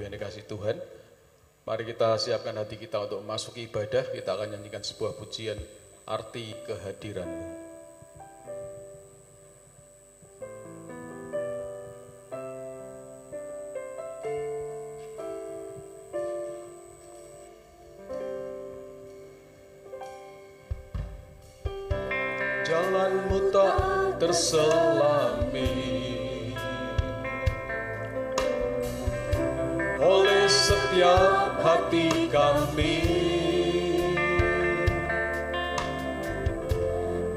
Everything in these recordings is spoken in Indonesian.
Ibu yang dikasihi Tuhan, mari kita siapkan hati kita untuk memasuki ibadah. Kita akan nyanyikan sebuah pujian, Arti Kehadiran-Mu. Jalanmu tak terselami oleh setiap hati kami,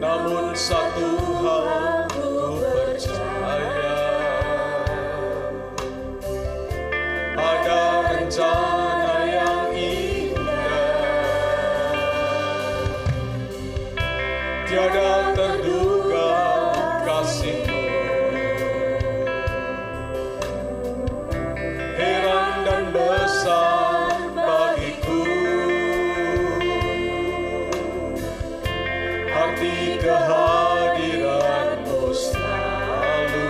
namun satu hal ku percaya, ada rencana yang indah, tiada terduga kasih-Mu. Bagiku arti kehadiran-Mu selalu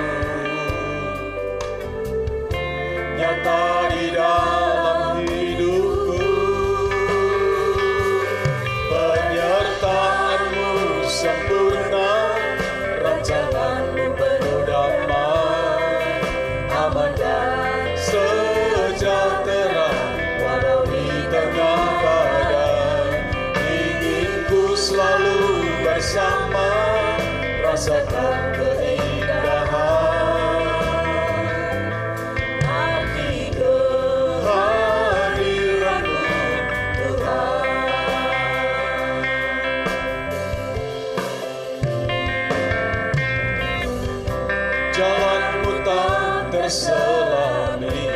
nyata di dalam hidupku. Penyertaan-Mu sempurna, rancangan-Mu penuh damai, aman dan sejahtera. Walau di tengah badai, inginku selalu bersama, rasakan keindahan arti kehadiran-Mu, Tuhan. Jalan-Mu tak terselami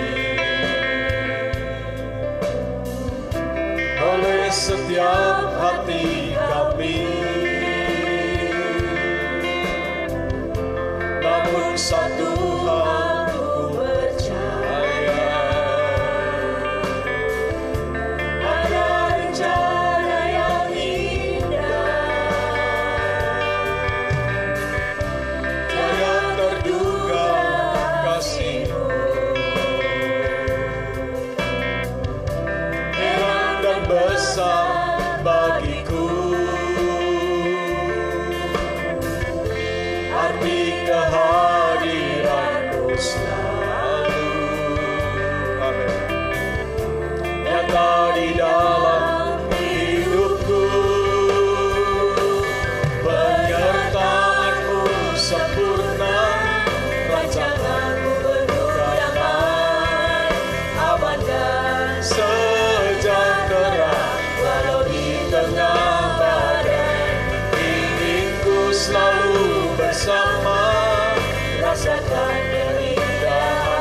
oleh setiap hati kami, namun satu hal ku percaya, ada rencana yang indah, tiada terduga kasih-Mu. Besar bagiku arti kehadiran-Mu selalu, amin, nyata di dalam hidupku. Penyertaan-Mu sempurna, rancangan-Mu penuh damai, aman dan sejahtera. Walau di tengah badai, inginku selalu bersama, rasakan keindahan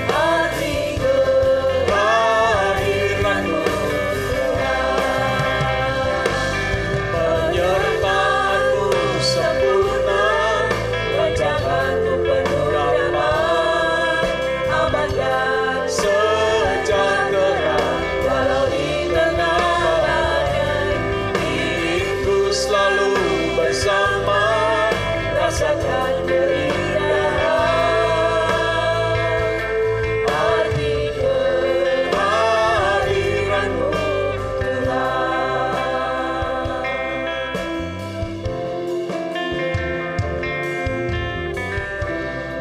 arti kehadiran-Mu, Tuhan. Penyertaan-Mu sempurna, rancangan-Mu penuh damai, aman dan sejahtera. Walau di tengah badai, inginku selalu bersama, rasakan keindahan arti kehadiran-Mu, Tuhan.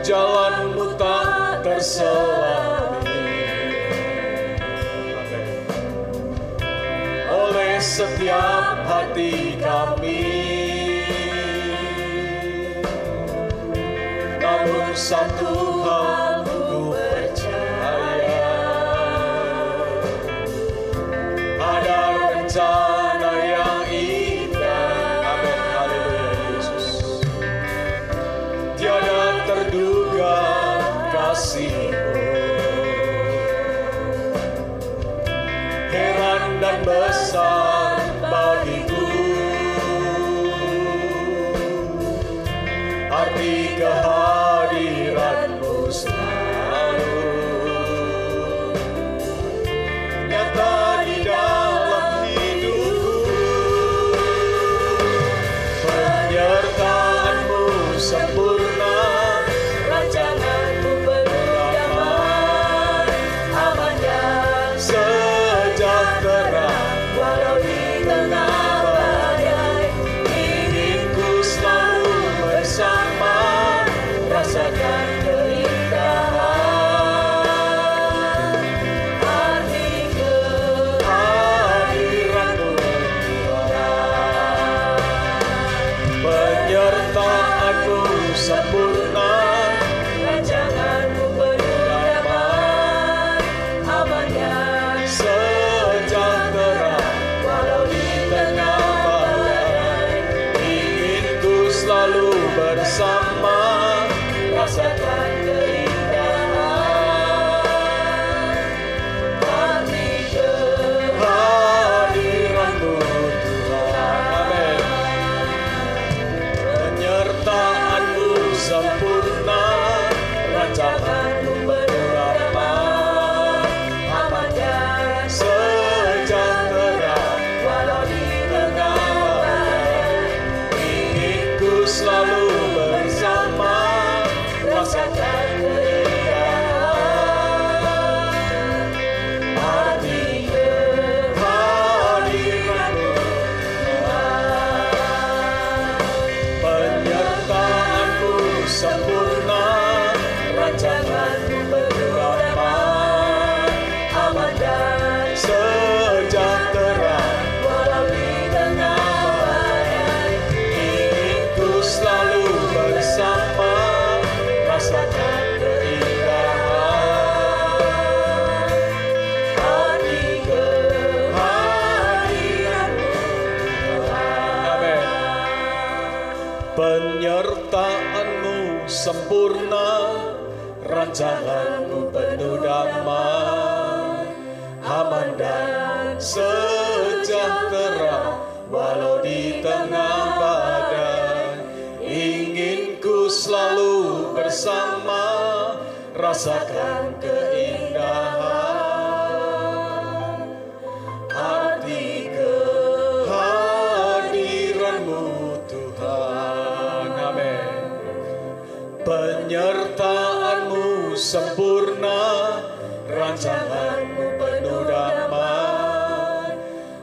Jalan-Mu tak terselami oleh setiap hati kami, namun satu hal ku percaya, ada rencana yang indah, amin, haleluya Yesus, tiada terduga kasih-Mu, heran dan besar bagiku arti kehadiran-Mu selalu nyata di dalam hidupku. Penyertaan-Mu sempurna, rancangan-Mu penuh sempurna, rancangan-Mu penuh damai, aman dan sejahtera walau di tengah badai. Ingin ku selalu bersama, rasakan keindahan arti kehadiran-Mu Tuhan. Amin. Penyertaan-Mu sempurna, rancangan-Mu penuh damai,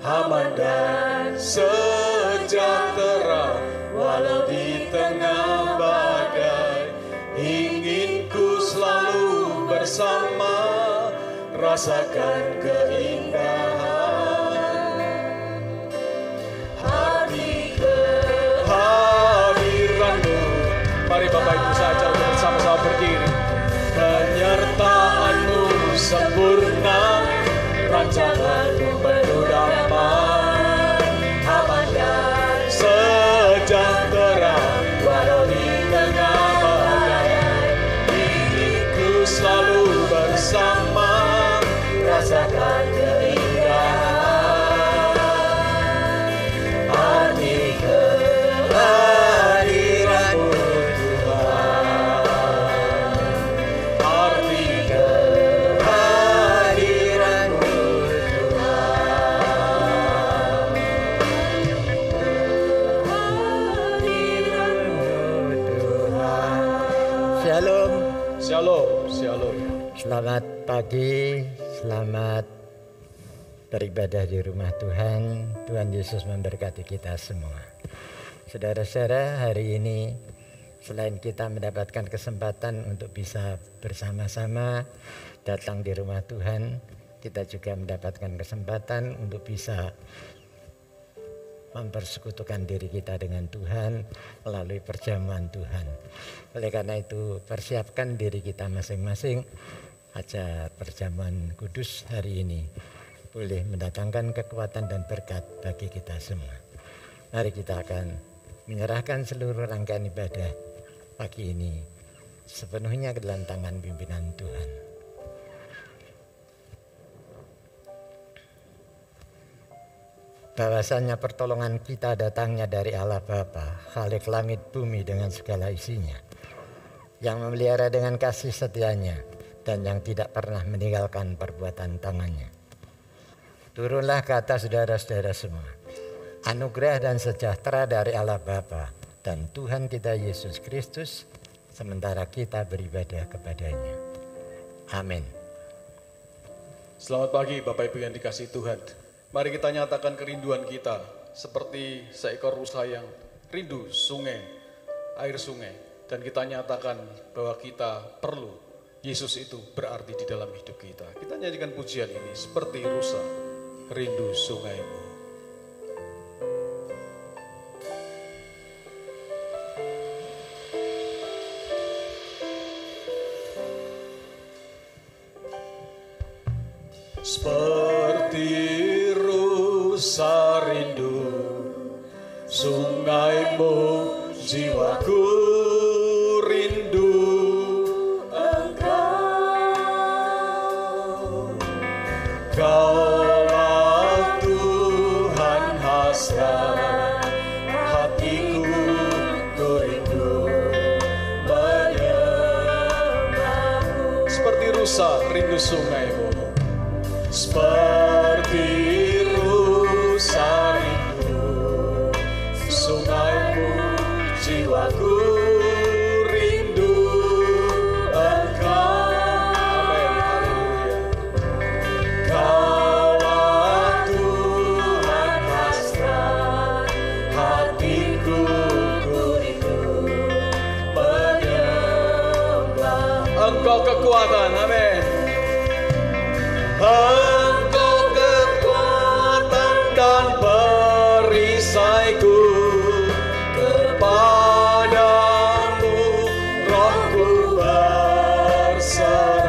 aman dan sejahtera walau di tengah badai. Ingin ku selalu bersama, rasakan keindahan arti kehadiran-Mu. Mari Bapak Ibu saja bersama-sama berdiri. Penyertaan-Mu sempurna, rancangan-Mu penuh damai, aman dan sejahtera walau di tengah badai. Ingin ku selalu bersama, rasakan keindahan arti kehadiran-Mu Tuhan, arti kehadiran-Mu Tuhan. Shalom. Shalom, shalom. Selamat pagi, selamat beribadah di rumah Tuhan. Tuhan Yesus memberkati kita semua. Saudara-saudara, hari ini selain kita mendapatkan kesempatan untuk bisa bersama-sama datang di rumah Tuhan, kita juga mendapatkan kesempatan untuk bisa mempersekutukan diri kita dengan Tuhan melalui perjamuan Tuhan. Oleh karena itu, persiapkan diri kita masing-masing agar perjamuan kudus hari ini boleh mendatangkan kekuatan dan berkat bagi kita semua. Mari kita akan menyerahkan seluruh rangkaian ibadah pagi ini sepenuhnya ke dalam tangan pimpinan Tuhan. Bahwasanya pertolongan kita datangnya dari Allah Bapa, Khalik langit bumi dengan segala isinya, yang memelihara dengan kasih setianya dan yang tidak pernah meninggalkan perbuatan tangannya. Turunlah ke atas saudara-saudara semua, anugerah dan sejahtera dari Allah Bapa dan Tuhan kita Yesus Kristus, sementara kita beribadah kepadanya. Amin. Selamat pagi Bapak Ibu yang dikasihi Tuhan. Mari kita nyatakan kerinduan kita seperti seekor rusa yang rindu sungai, air sungai. Dan kita nyatakan bahwa kita perlu Yesus itu berarti di dalam hidup kita. Kita nyanyikan pujian ini seperti rusa rindu sungai-Mu. Seperti rusa rindu sungai-Mu, jiwaku rindu Engkau. Kaulah Tuhan hasrat hatiku, ku rindu menyembah-Mu. Seperti rusa rindu sungai-Mu, seperti rusa rindu sungai-Mu, jiwaku rindu Engkau. Amin, haleluya. Kaulah Tuhan hasrat hatiku, ku rindu menyembah. Engkau kekuatan, amin. Engkau kekuatan dan perisaiku, kepadamu rohku berserah.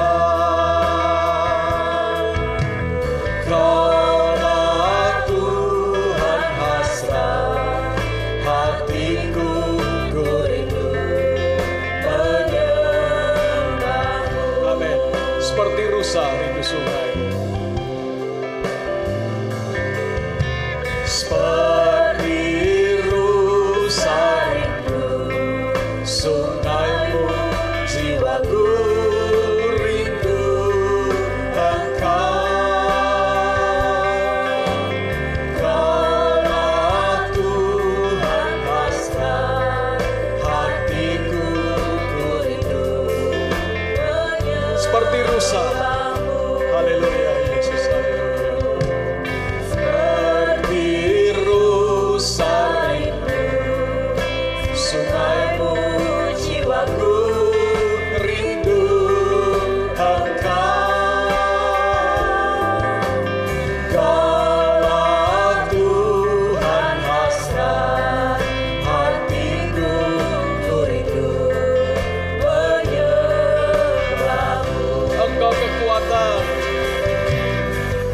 Kaulah Tuhan hasrat hatiku, ku rindu menyembah. seperti rusa rindu sungai. Seperti rusa rindu sungaimu, jiwaku rindu Engkau. Kaulah Tuhan hasrat hatiku, ku rindu seperti rusa. Haleluya Yesus, haleluya. Seperti rusa rindu sungaimu, jiwaku rindu Engkau. Kaulah Tuhan hasrat hatiku, ku rindu menyembahmu. Engkau kekuatan,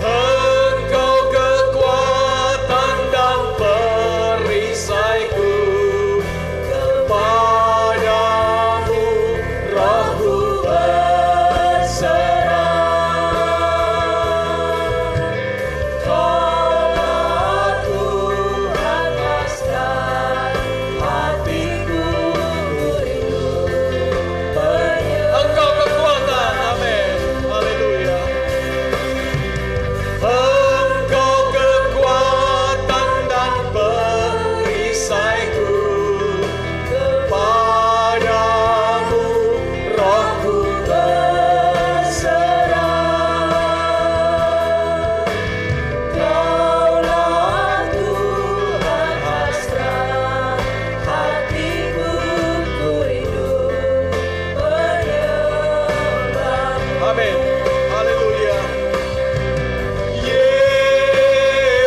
Engkau kekuatan dan perisaiku. Kepadamu rohku berserah. Kaulah Tuhan hasrat hatiku, ku rindu menyembahmu. Engkau kekuatan, amin, haleluya. Engkau kekuatan dan perisaiku. Kepadamu rohku berserah. Kaulah Tuhan hasrat hatiku, ku rindu menyembahmu. Amin, haleluya.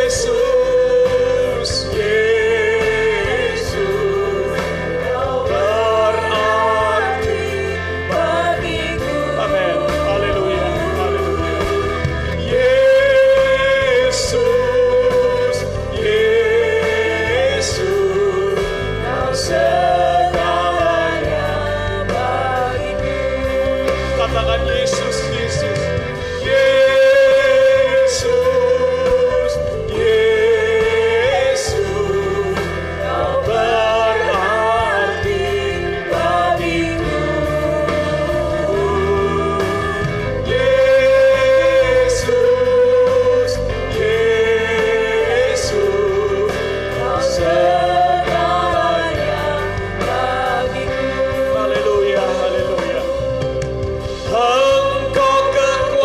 Yesus, Yesus, Kau berarti bagiku. Amin, haleluya, haleluya. Yesus, Yesus, Kau segalanya bagiku. Katakan Yesus, Yesus, Yesus, Yesus, Kau berarti bagiku. Yesus, Yesus, Kau segalanya bagiku. Haleluya, haleluya. Engkau kekuatan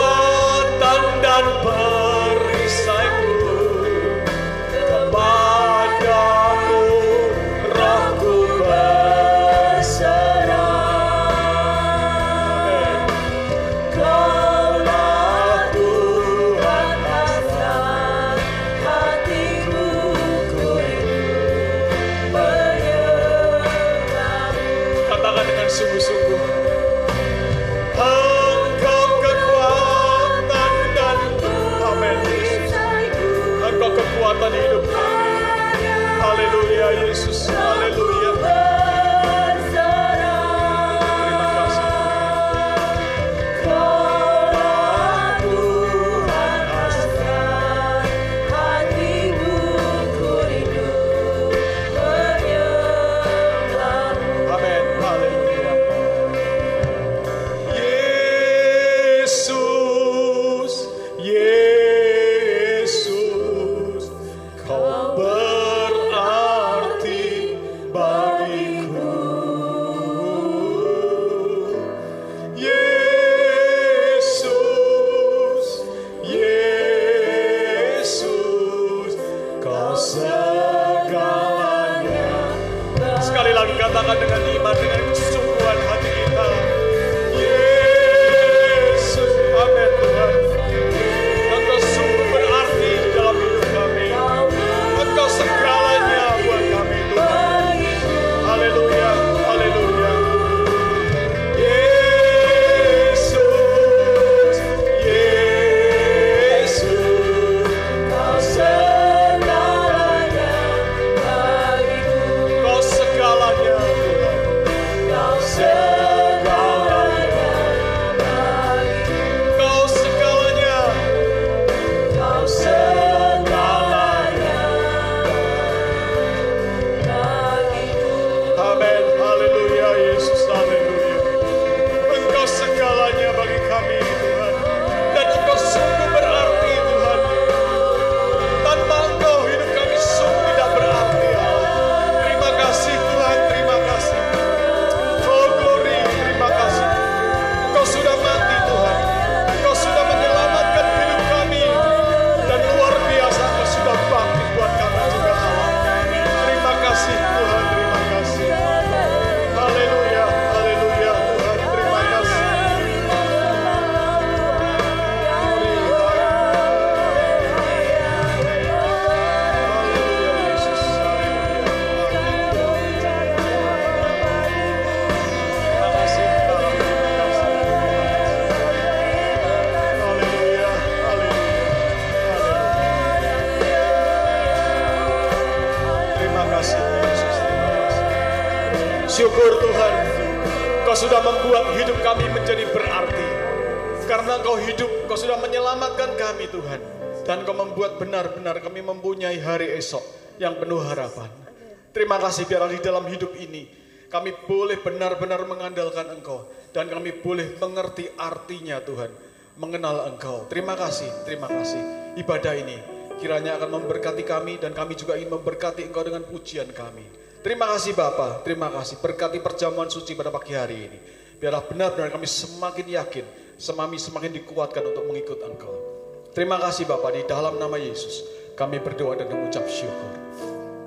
bersyukur Tuhan, Kau sudah membuat hidup kami menjadi berarti. Karena Kau hidup, Kau sudah menyelamatkan kami Tuhan. Dan Kau membuat benar-benar kami mempunyai hari esok yang penuh harapan. Terima kasih biarlah di dalam hidup ini kami boleh benar-benar mengandalkan Engkau. Dan kami boleh mengerti artinya Tuhan, mengenal Engkau. Terima kasih, terima kasih. Ibadah ini kiranya akan memberkati kami dan kami juga ingin memberkati Engkau dengan pujian kami. Terima kasih Bapa, terima kasih. Berkati perjamuan suci pada pagi hari ini. Biarlah benar-benar kami semakin yakin, semakin dikuatkan untuk mengikut Engkau. Terima kasih Bapa, di dalam nama Yesus kami berdoa dan mengucap syukur.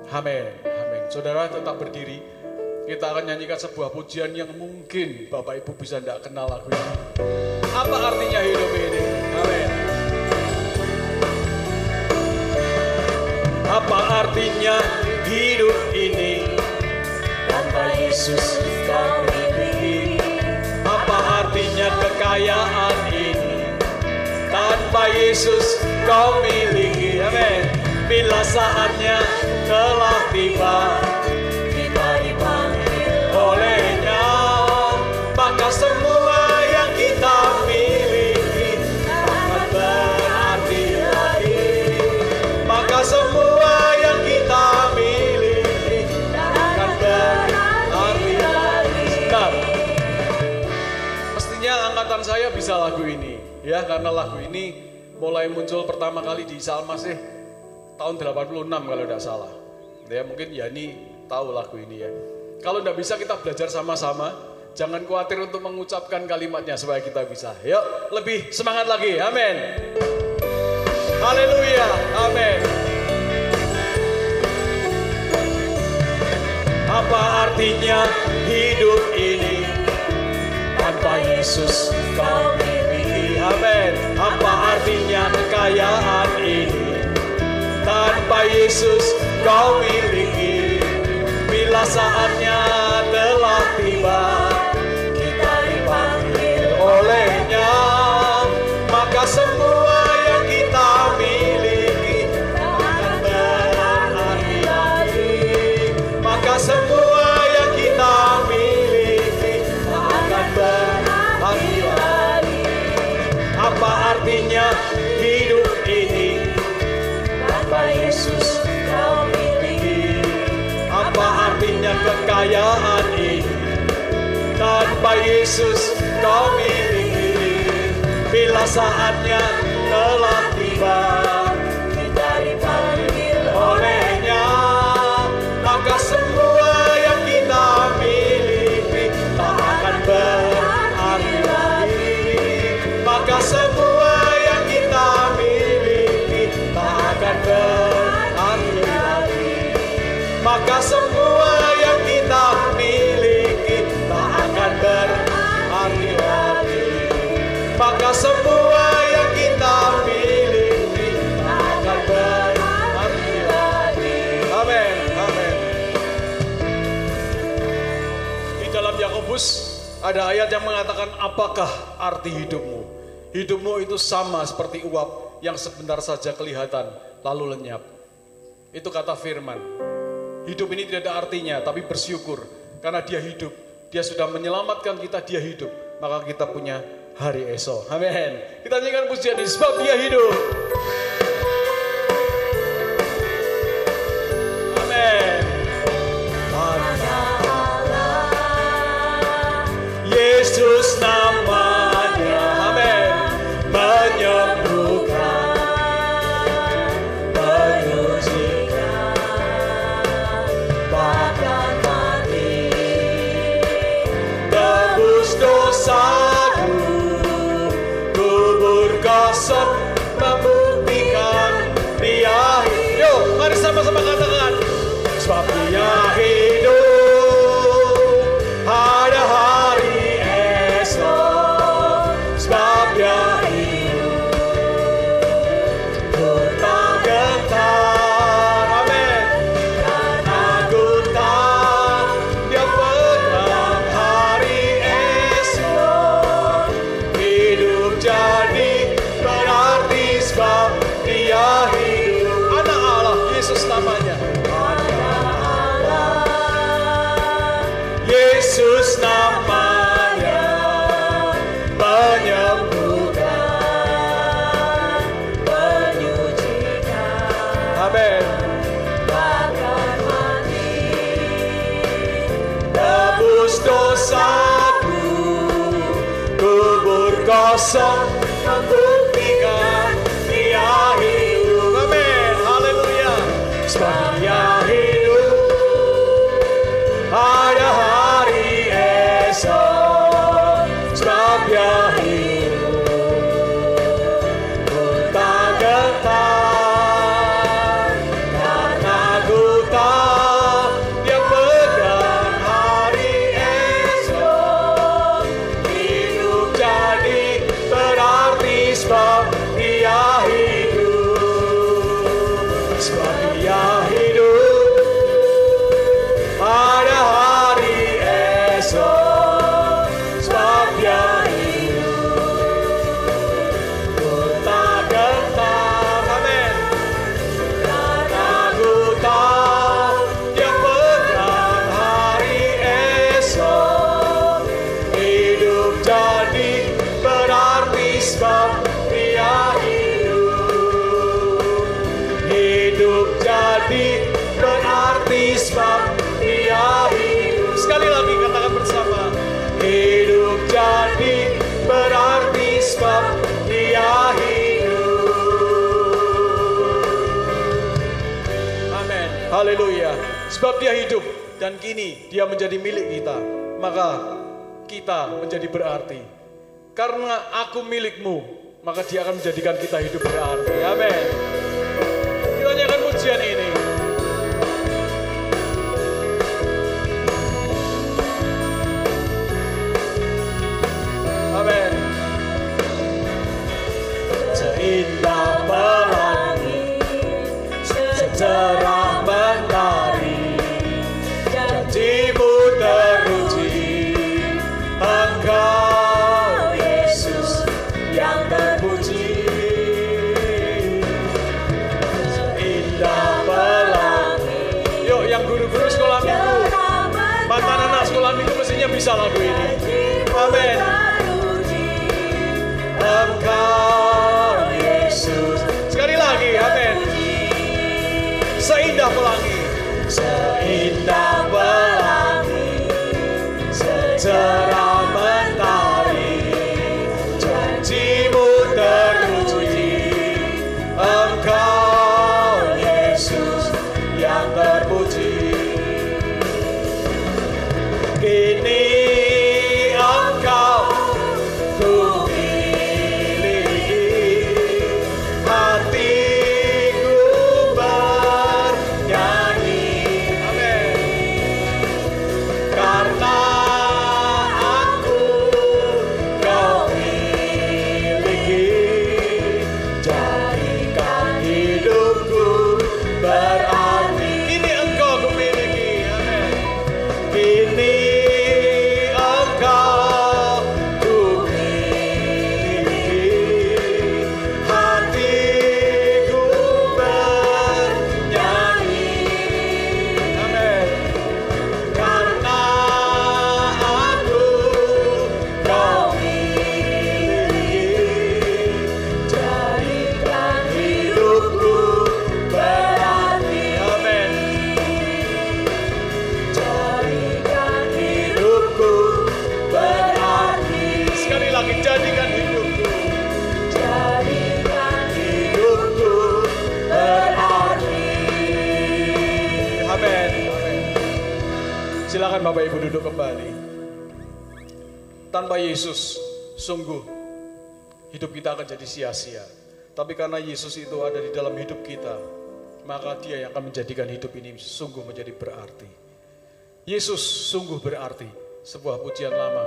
Amin, amin. Saudara tetap berdiri. Kita akan nyanyikan sebuah pujian yang mungkin Bapak Ibu bisa tidak kenal lagu ini. Apa artinya hidup ini? Amin. Apa artinya hidup ini? Tanpa Yesus kau miliki. Apa artinya kekayaan ini? Tanpa Yesus kau miliki. Amin. Bila saatnya telah tiba, kita dipanggil olehnya, maka semua yang kita miliki akan berarti lagi. Maka semua yang kita miliki akan berarti lagi. Nah, mestinya angkatan saya bisa lagu ini, ya, karena lagu ini mulai muncul pertama kali di Salma sih tahun 86 kalau tidak salah. Ya mungkin Yani tahu lagu ini ya. Kalau tidak bisa kita belajar sama-sama. Jangan khawatir untuk mengucapkan kalimatnya supaya kita bisa. Yuk lebih semangat lagi. Amin. Haleluya. Amin. Apa artinya hidup ini? Tanpa Yesus kau miliki. Amin. Apa artinya kekayaan ini? Tanpa Yesus kau miliki. Bila saatnya telah tiba, kita dipanggil olehnya, maka semua yang kita miliki akan berarti lagi. Maka semua yang kita miliki akan berarti lagi. Apa artinya hidup ini? Tanpa Yesus kau miliki. Apa artinya kekayaan ini? Tanpa Yesus kau miliki. Bila saatnya telah tiba, kita dipanggil olehnya, maka semua yang kita miliki tak akan berarti lagi. Maka semua yang kita miliki tak akan berarti lagi. Maka semua yang kita miliki tak akan berarti lagi. Maka semua yang kita miliki tak akan berarti lagi. Amin, amin. Di dalam Yakobus ada ayat yang mengatakan, apakah arti hidupmu? Hidupmu itu sama seperti uap yang sebentar saja kelihatan lalu lenyap. Itu kata firman. Hidup ini tidak ada artinya, tapi bersyukur karena Dia hidup. Dia sudah menyelamatkan kita, Dia hidup. Maka kita punya hari esok. Amin. Kita nyanyikan pujian ini sebab Dia hidup. Amin. Hanya Allah, Yesus namanya. Amin. Menyembuhkan, menyucikan, bahkan mati, tebus dosaku, kubur kosong membuktikan Dia hidup. Yuk, mari sama-sama katakan, sebab Dia hidup, ada hari esok, sebab Dia hidup, ku tak gentar. Amin. Karena ku tahu Dia pegang hari esok, hidup jadi berarti sebab Dia hidup. Anak Allah, Yesus namanya. Anak Allah, kosong membuktikan Dia hidup. Amin, haleluya. Sebab Dia hidup, ada hari esok. Sebab Dia hidup, ku tak gentar, karena ku tahu Dia pegang hari esok. Hidup jadi berarti sebab Dia hidup. Sebab Dia hidup, ada hari esok. Sebab Dia hidup, ku tak gentar. Amin. Karena ku tahu Dia pegang hari esok. Hidup jadi berarti sebab Dia hidup. Hidup jadi berarti sebab Dia hidup. Sekali lagi katakan bersama. Hidup jadi berarti sebab Dia hidup. Amin. Haleluya. Sebab Dia hidup dan kini Dia menjadi milik kita, maka kita menjadi berarti. Karena aku milikmu, maka Dia akan menjadikan kita hidup berarti. Amin. Kita nyanyikan pujian ini. Amin. Seindah pelangi, secerah mentari, janjimu teruji. Engkau Yesus yang terpuji. Seindah pelangi. Yuk yang guru-guru sekolah minggu, mantan anak sekolah minggu mestinya bisa lagu ini. Amin. Engkau Yesus. Sekali lagi, amin. Seindah pelangi, seindah pelangi, secerah mentari, janjimu teruji. Engkau Yesus yang terpuji. Kini Engkau ku miliki, hatiku bernyanyi. Amin. Karena aku Kau miliki, jadikan hidupku berarti. Kini Engkau ku miliki. Amin. Kini Engkau ku miliki, hatiku bernyanyi. Amin. Karena aku Kau miliki, jadikan hidupku berarti. Amin. Jadikan hidupku berarti. Sekali lagi, jadikan hidupku. Jadikan hidupku berarti. Amin. Amin. Silakan Bapak Ibu duduk kembali. Tanpa Yesus, sungguh hidup kita akan jadi sia-sia. Tapi karena Yesus itu ada di dalam hidup kita, maka Dia yang akan menjadikan hidup ini sungguh menjadi berarti. Yesus sungguh berarti. Sebuah pujian lama.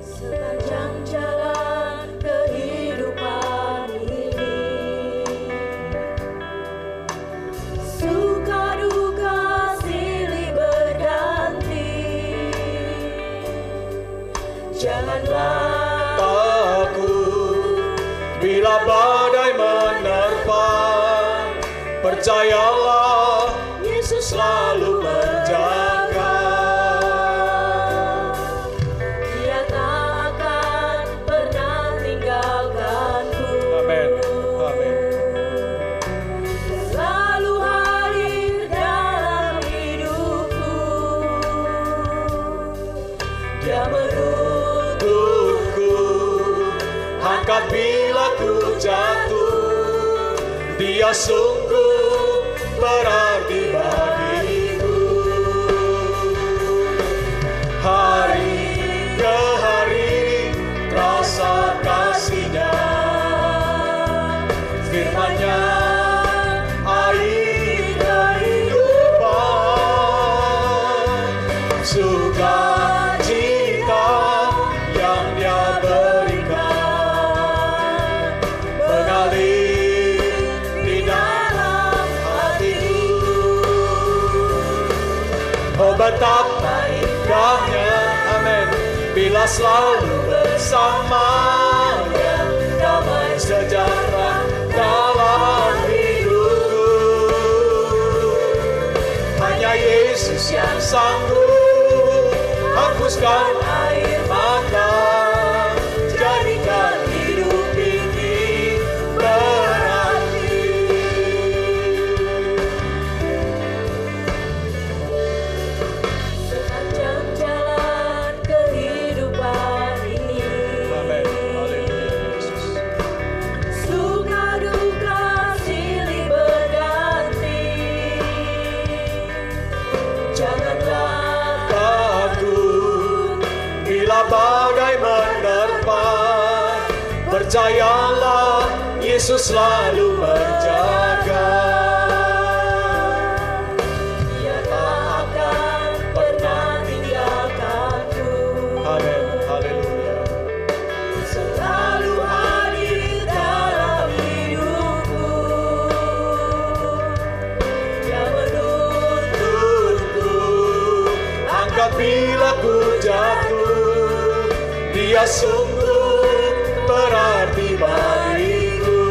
Sepanjang jalan kehidupan ini, suka duka silih berganti. Janganlah Takut bila badai menerpa, percayalah Yesus selalu menjaga. Dia tak akan pernah tinggalkanku. Amin. Dia sungguh berarti bagiku. Hari ke hari rasa kasih-Nya, firman-Nya air kehidupan, sukacita yang Dia berikan mengalir di dalam hatiku. Oh betapa indahnya, amin, bila selalu bersamanya, damai sejahtera dalam hidupku. Hanya Yesus yang sanggup hapuskan air mata, jadikan hidup ini berarti. Sepanjang jalan kehidupan ini, Amin. Haleluya Yesus. suka duka silih berganti. Janganlah Takut bila badai menerpa, percayalah Yesus selalu menjaga. Dia tak akan pernah tinggalkanku. Amin. Haleluya. Selalu hadir dalam hidupku. Dia menuntunku, Angkat bila ku jatuh, Dia sungguh berarti bagiku.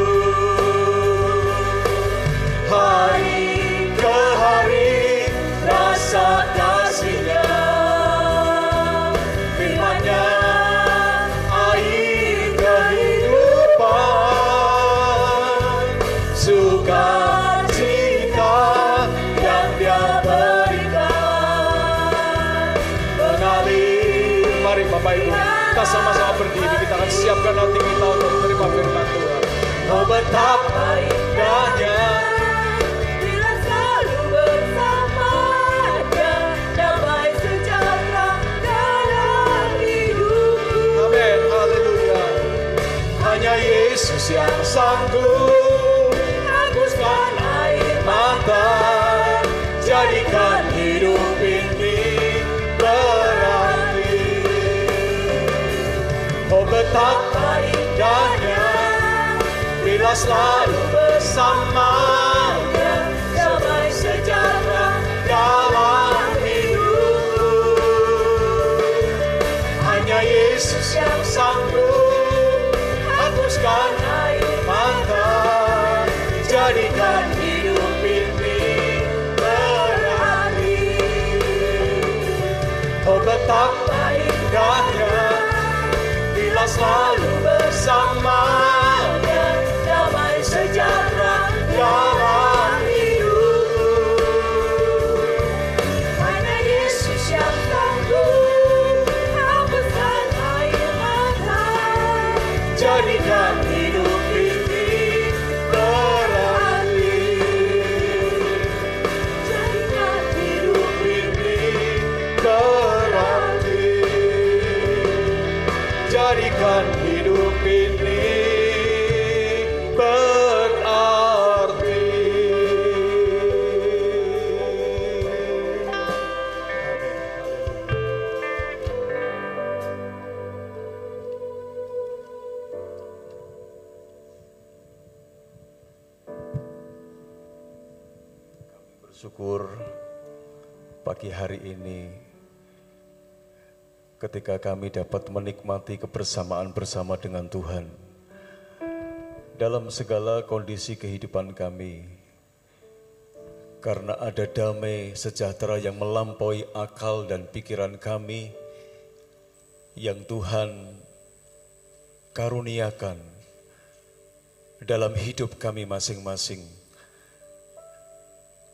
Hari ke hari rasa kasih-Nya, firman-Nya air kehidupan, sukacita yang Dia berikan mengalir. Mari Bapak Ibu, kita sama-sama berdiri, kita akan siapkan hati kita untuk menerima firman Tuhan. Oh betapa indahnya, bila selalu bersamanya, damai sejahtera dalam hidupku. amin, haleluya. Hanya Yesus yang sanggup hapuskan air mata, jadikan hidup ini berarti. Oh betapa indahnya, bila selalu bersamanya, damai sejahtera dalam hidupku. Hanya Yesus yang sanggup hapuskan air mata, jadikan hidup ini berarti. Oh betapa indahnya, bila selalu bersamanya, damai sejahtera dalam hidupku. Hanya Yesus yang sanggup hapuskan air mata, Jadikan hidup ini berarti. jadikan hidup Ini berarti. Jadikan hidup ini berarti. Amin. Haleluya. Kami bersyukur pagi hari ini ketika kami dapat menikmati kebersamaan bersama dengan Tuhan dalam segala kondisi kehidupan kami, karena ada damai sejahtera yang melampaui akal dan pikiran kami yang Tuhan karuniakan dalam hidup kami masing-masing.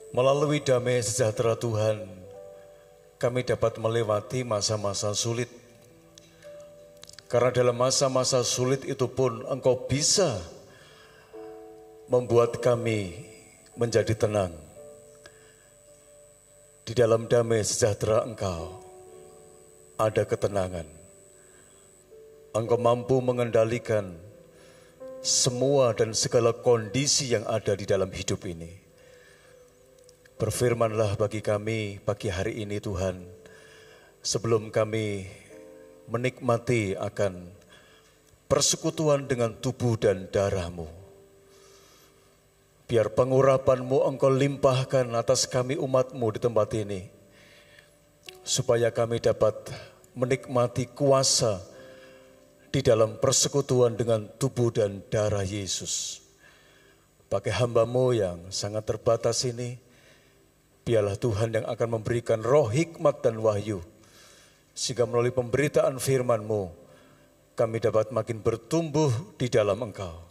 Melalui damai sejahtera Tuhan, kami dapat melewati masa-masa sulit. Karena dalam masa-masa sulit itu pun Engkau bisa membuat kami menjadi tenang. Di dalam damai sejahtera Engkau ada ketenangan. Engkau mampu mengendalikan semua dan segala kondisi yang ada di dalam hidup ini. Berfirmanlah bagi kami pagi hari ini Tuhan, sebelum kami menikmati akan persekutuan dengan tubuh dan darah-Mu. Biar pengurapan-Mu Engkau limpahkan atas kami umat-Mu di tempat ini, supaya kami dapat menikmati kuasa di dalam persekutuan dengan tubuh dan darah Yesus. Pakai hamba-Mu yang sangat terbatas ini, biarlah Tuhan yang akan memberikan roh hikmat dan wahyu, sehingga melalui pemberitaan firman-Mu, kami dapat makin bertumbuh di dalam Engkau.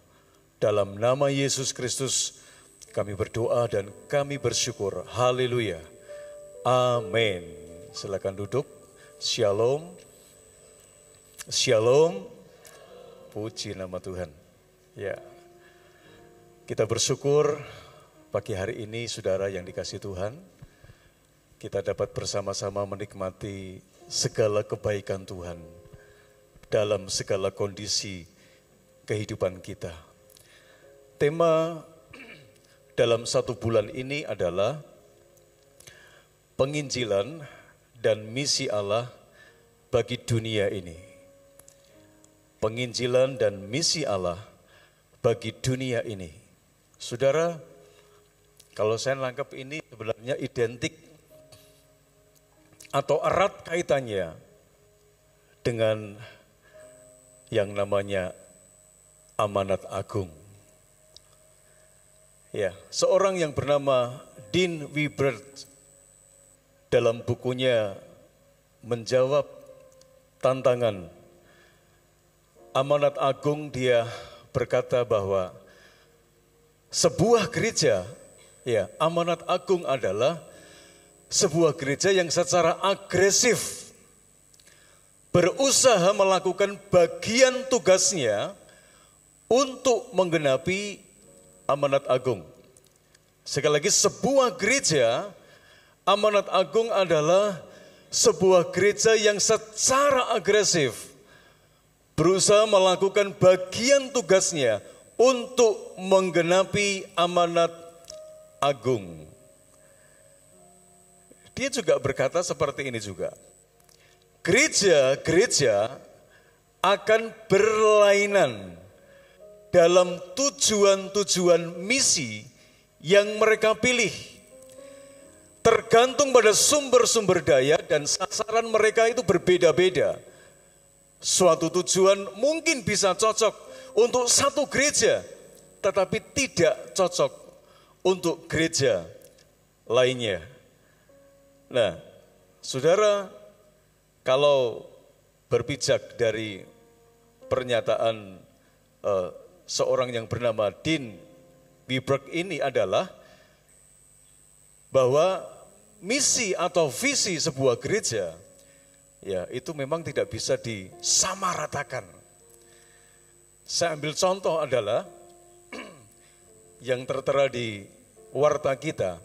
Dalam nama Yesus Kristus, kami berdoa dan kami bersyukur. Haleluya. Amin. Silakan duduk. Shalom. Shalom. Puji nama Tuhan. Ya. Kita bersyukur pagi hari ini saudara yang dikasihi Tuhan, kita dapat bersama-sama menikmati segala kebaikan Tuhan dalam segala kondisi kehidupan kita. Tema dalam 1 bulan ini adalah penginjilan dan misi Allah bagi dunia ini. Penginjilan dan misi Allah bagi dunia ini. Saudara, kalau saya nangkep ini sebenarnya identik atau erat kaitannya dengan yang namanya amanat agung. Ya, seorang yang bernama Dean Wibert dalam bukunya Menjawab Tantangan Amanat Agung, dia berkata bahwa sebuah gereja, ya, amanat agung adalah sebuah gereja yang secara agresif berusaha melakukan bagian tugasnya untuk menggenapi amanat agung. Sekali lagi, sebuah gereja, amanat agung adalah sebuah gereja yang secara agresif berusaha melakukan bagian tugasnya untuk menggenapi amanat agung. Dia juga berkata seperti ini juga. Gereja-gereja akan berlainan dalam tujuan-tujuan misi yang mereka pilih. Tergantung pada sumber-sumber daya dan sasaran mereka itu berbeda-beda. Suatu tujuan mungkin bisa cocok untuk satu gereja, tetapi tidak cocok untuk gereja lainnya. Nah, saudara, kalau berpijak dari pernyataan seorang yang bernama Dean Wibert ini adalah bahwa misi atau visi sebuah gereja, ya, itu memang tidak bisa disamaratakan. Saya ambil contoh adalah yang tertera di warta kita.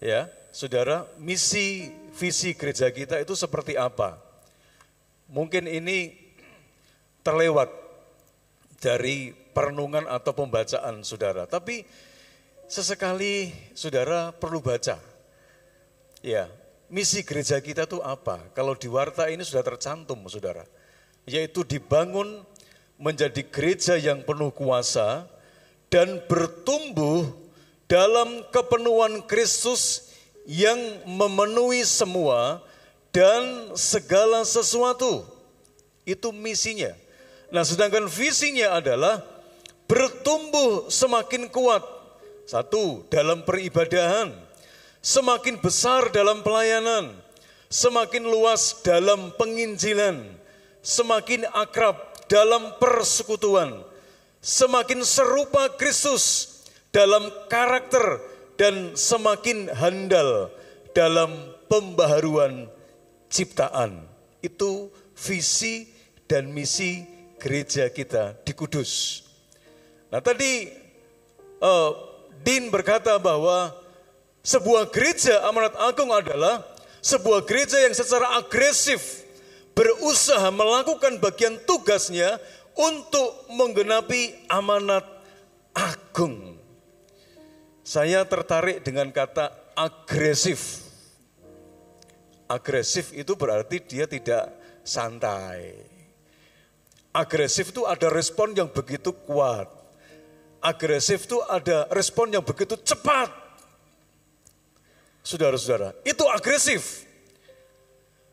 Ya, saudara, misi visi gereja kita itu seperti apa? Mungkin ini terlewat dari perenungan atau pembacaan saudara, tapi sesekali saudara perlu baca. Ya, misi gereja kita itu apa? Kalau di warta ini sudah tercantum saudara, yaitu dibangun menjadi gereja yang penuh kuasa dan bertumbuh dalam kepenuhan Kristus yang memenuhi semua dan segala sesuatu. Itu misinya. Nah, sedangkan visinya adalah bertumbuh semakin kuat. Satu, dalam peribadahan, semakin besar dalam pelayanan, semakin luas dalam penginjilan, semakin akrab dalam persekutuan, semakin serupa Kristus dalam karakter, dan semakin handal dalam pembaharuan ciptaan. Itu visi dan misi gereja kita di Kudus. Nah, tadi Dean berkata bahwa sebuah gereja amanat agung adalah sebuah gereja yang secara agresif berusaha melakukan bagian tugasnya untuk menggenapi amanat agung. Saya tertarik dengan kata agresif. Agresif itu berarti dia tidak santai. Agresif itu ada respon yang begitu kuat. Agresif itu ada respon yang begitu cepat. Saudara-saudara, itu agresif.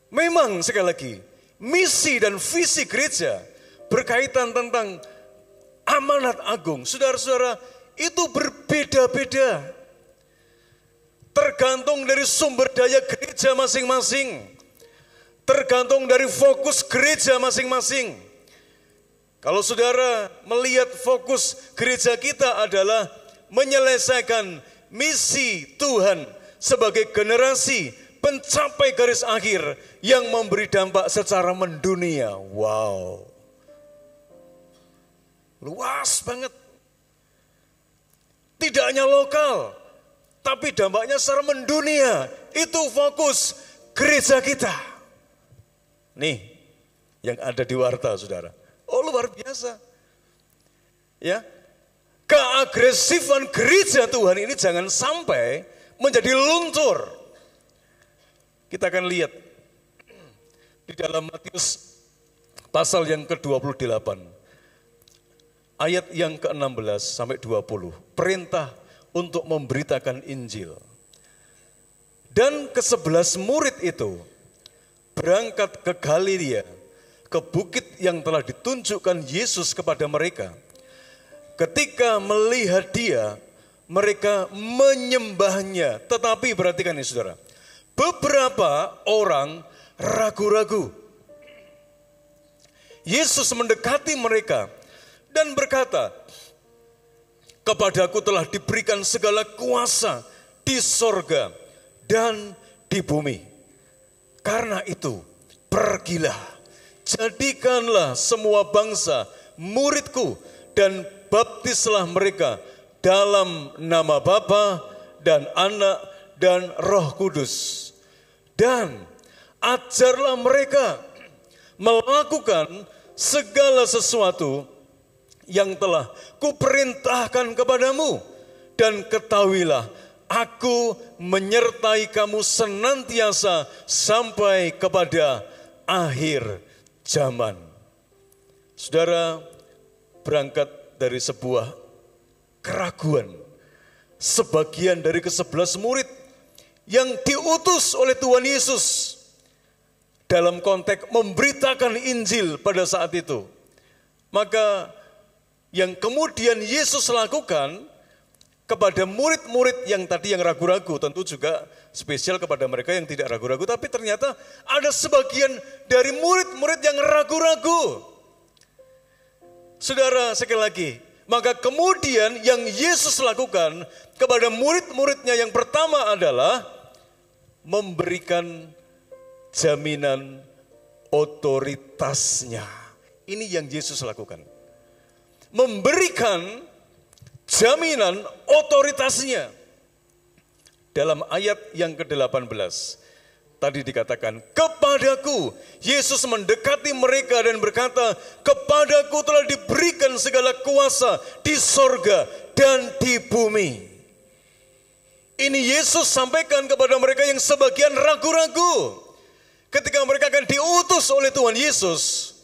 Memang sekali lagi, misi dan visi gereja berkaitan tentang amanat agung. Saudara-saudara, itu berbeda-beda. Tergantung dari sumber daya gereja masing-masing. Tergantung dari fokus gereja masing-masing. Kalau saudara melihat fokus gereja kita adalah menyelesaikan misi Tuhan sebagai generasi pencapai garis akhir yang memberi dampak secara mendunia. Wow. Luas banget. Tidak hanya lokal, tapi dampaknya secara mendunia. Itu fokus gereja kita. Nih, yang ada di warta, saudara. Oh, luar biasa. Ya, keagresifan gereja Tuhan ini jangan sampai menjadi luntur. Kita akan lihat di dalam Matius pasal yang ke-28. Ayat yang ke-16 sampai 20. Perintah untuk memberitakan Injil. Dan ke-11 murid itu berangkat ke Galilea, ke bukit yang telah ditunjukkan Yesus kepada mereka. Ketika melihat dia, mereka menyembahnya. Tetapi perhatikan ini saudara, beberapa orang ragu-ragu. Yesus mendekati mereka dan berkata, "Kepadaku telah diberikan segala kuasa di sorga dan di bumi. Karena itu, pergilah. Jadikanlah semua bangsa muridku dan baptislah mereka dalam nama Bapa dan Anak dan Roh Kudus. Dan ajarlah mereka melakukan segala sesuatu yang telah kuperintahkan kepadamu. Dan ketahuilah, aku menyertai kamu senantiasa sampai kepada akhir zaman." Saudara, berangkat dari sebuah keraguan. Sebagian dari ke-11 murid yang diutus oleh Tuhan Yesus dalam konteks memberitakan Injil pada saat itu. Maka yang kemudian Yesus lakukan kepada murid-murid yang tadi yang ragu-ragu, tentu juga spesial kepada mereka yang tidak ragu-ragu, tapi ternyata ada sebagian dari murid-murid yang ragu-ragu. Saudara, sekali lagi, maka kemudian yang Yesus lakukan kepada murid-muridnya yang pertama adalah memberikan jaminan otoritasnya. Ini yang Yesus lakukan. Memberikan jaminan otoritasnya. Dalam ayat yang ke-18, tadi dikatakan, "Kepadaku," Yesus mendekati mereka dan berkata, "Kepadaku telah diberikan segala kuasa di sorga dan di bumi." Ini Yesus sampaikan kepada mereka yang sebagian ragu-ragu. Ketika mereka akan diutus oleh Tuhan Yesus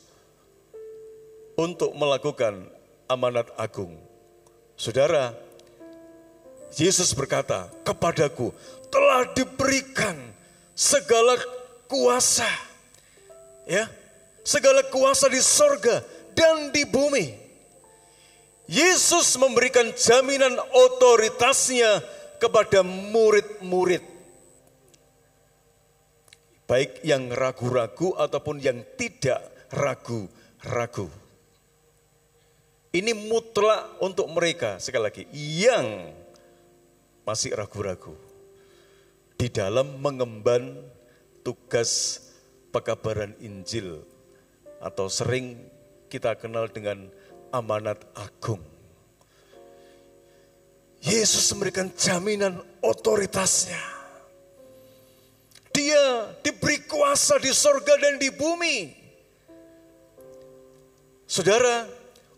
untuk melakukan amanat agung. Saudara, Yesus berkata, "Kepadaku telah diberikan segala kuasa." Ya, segala kuasa di sorga dan di bumi. Yesus memberikan jaminan otoritasnya kepada murid-murid. Baik yang ragu-ragu ataupun yang tidak ragu-ragu. Ini mutlak untuk mereka, sekali lagi, yang masih ragu-ragu di dalam mengemban tugas pekabaran Injil atau sering kita kenal dengan amanat agung. Yesus memberikan jaminan otoritasnya. Dia diberi kuasa di sorga dan di bumi. Saudara,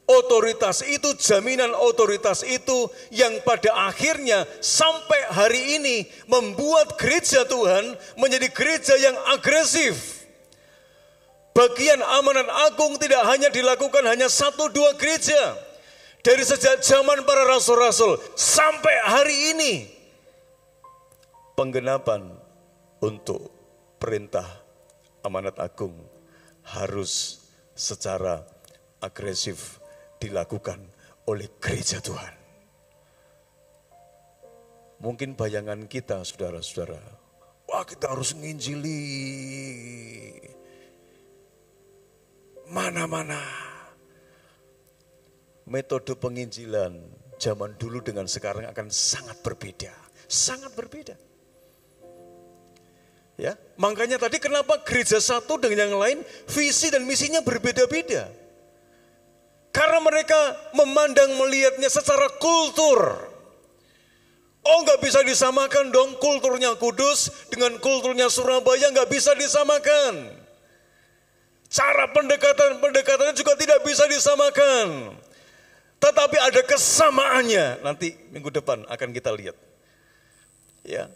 otoritas itu, jaminan otoritas itu yang pada akhirnya sampai hari ini membuat gereja Tuhan menjadi gereja yang agresif. Bagian amanat agung tidak hanya dilakukan hanya 1-2 gereja. Dari sejak zaman para rasul-rasul sampai hari ini. Penggenapan untuk perintah amanat agung harus secara agresif dilakukan oleh gereja Tuhan. Mungkin bayangan kita saudara-saudara, wah kita harus nginjili mana-mana. Metode penginjilan zaman dulu dengan sekarang akan sangat berbeda. Sangat berbeda. Ya, makanya tadi kenapa gereja satu dengan yang lain visi dan misinya berbeda-beda. Karena mereka memandang melihatnya secara kultur. Oh nggak bisa disamakan dong kulturnya Kudus dengan kulturnya Surabaya, nggak bisa disamakan. Cara pendekatannya juga tidak bisa disamakan. Tetapi ada kesamaannya, nanti minggu depan akan kita lihat. Ya.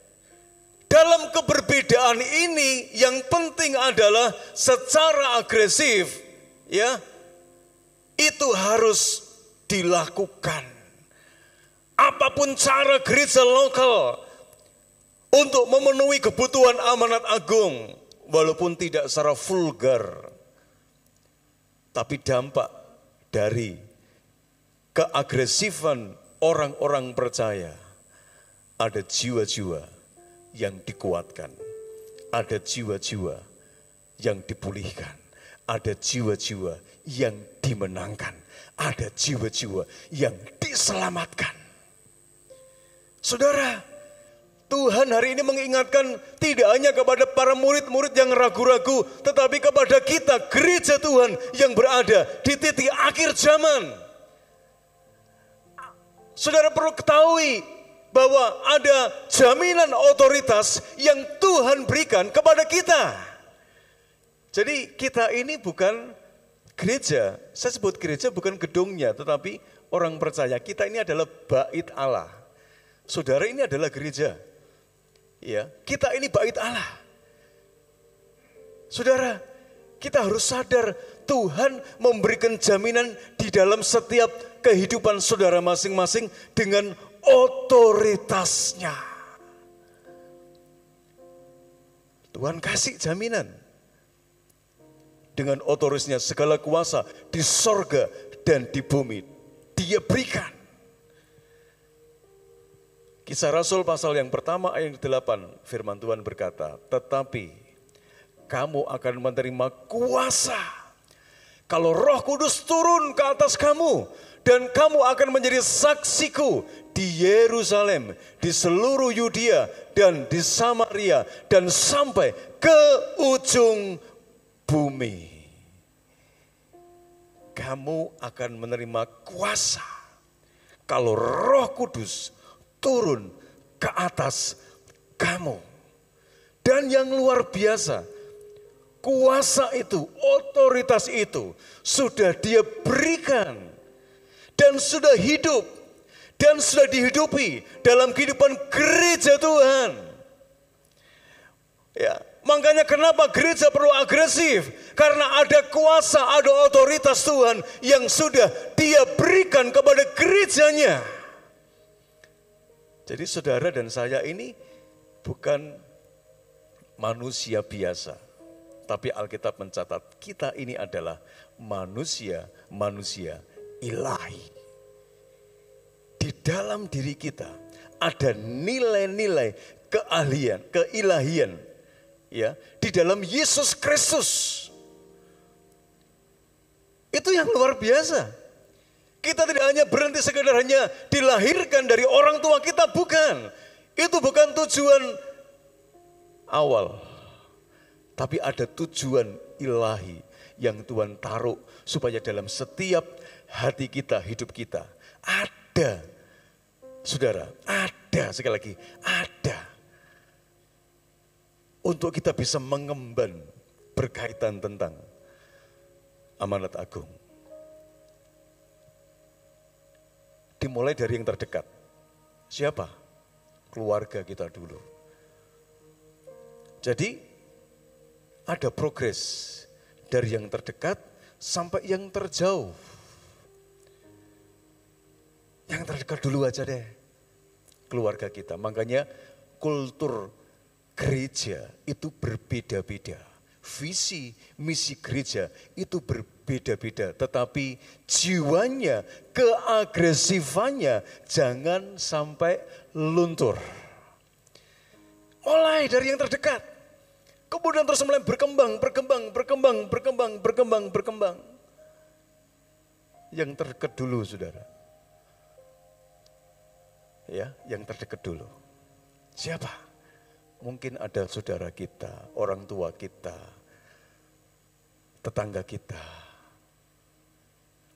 Dalam keberbedaan ini yang penting adalah secara agresif, ya, itu harus dilakukan. Apapun cara gereja lokal untuk memenuhi kebutuhan amanat agung, walaupun tidak secara vulgar, tapi dampak dari keagresifan orang-orang percaya, ada jiwa-jiwa yang dikuatkan, ada jiwa-jiwa yang dipulihkan, ada jiwa-jiwa yang dimenangkan, ada jiwa-jiwa yang diselamatkan. Saudara, Tuhan hari ini mengingatkan tidak hanya kepada para murid-murid yang ragu-ragu, tetapi kepada kita, gereja Tuhan yang berada di titik akhir zaman. Saudara perlu ketahui bahwa ada jaminan otoritas yang Tuhan berikan kepada kita. Jadi kita ini bukan gereja, saya sebut gereja bukan gedungnya, tetapi orang percaya kita ini adalah bait Allah. Saudara ini adalah gereja. Ya, kita ini bait Allah. Saudara, kita harus sadar Tuhan memberikan jaminan di dalam setiap kehidupan saudara masing-masing dengan otoritasnya. Tuhan kasih jaminan. Dengan otoritasnya segala kuasa di sorga dan di bumi Dia berikan. Kisah Rasul pasal yang pertama ayat 8 firman Tuhan berkata, tetapi kamu akan menerima kuasa kalau Roh Kudus turun ke atas kamu, dan kamu akan menjadi saksiku di Yerusalem, di seluruh Yudea dan di Samaria dan sampai ke ujung bumi. Kamu akan menerima kuasa kalau Roh Kudus turun ke atas kamu. Dan yang luar biasa, kuasa itu, otoritas itu sudah Dia berikan dan sudah hidup dan sudah dihidupi dalam kehidupan gereja Tuhan. Ya, makanya kenapa gereja perlu agresif? Karena ada kuasa, ada otoritas Tuhan yang sudah Dia berikan kepada gerejanya. Jadi saudara dan saya ini bukan manusia biasa. Tapi Alkitab mencatat kita ini adalah manusia ilahi. Di dalam diri kita ada nilai-nilai keilahian, ya, di dalam Yesus Kristus. Itu yang luar biasa. Kita tidak hanya berhenti sekedar hanya dilahirkan dari orang tua kita, bukan. Itu bukan tujuan awal. Tapi ada tujuan ilahi yang Tuhan taruh supaya dalam setiap hati kita, hidup kita ada Saudara, ada sekali lagi, ada. Untuk kita bisa mengemban berkaitan tentang amanat agung. Dimulai dari yang terdekat. Siapa? Keluarga kita dulu. Jadi ada progres dari yang terdekat sampai yang terjauh. Yang terdekat dulu aja deh, keluarga kita. Makanya kultur gereja itu berbeda-beda. Visi, misi gereja itu berbeda-beda. Tetapi jiwanya, keagresifannya jangan sampai luntur. Mulai dari yang terdekat. Kemudian terus mulai berkembang. Yang terdekat dulu, saudara. Ya, yang terdekat dulu. Siapa? Mungkin ada saudara kita, orang tua kita, tetangga kita.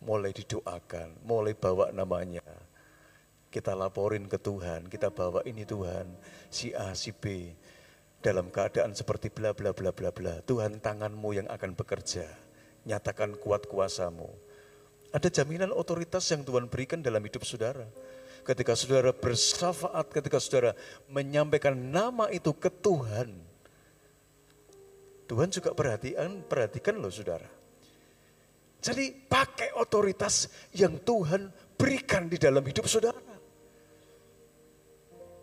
Mulai didoakan, mulai bawa namanya. Kita laporin ke Tuhan, kita bawa ini Tuhan, si A, si B. Dalam keadaan seperti bla bla bla bla bla. Tuhan, tangan-Mu yang akan bekerja. Nyatakan kuat kuasa-Mu. Ada jaminan otoritas yang Tuhan berikan dalam hidup saudara. Ketika saudara bersyafaat, ketika saudara menyampaikan nama itu ke Tuhan. Tuhan juga perhatikan loh saudara. Jadi pakai otoritas yang Tuhan berikan di dalam hidup saudara.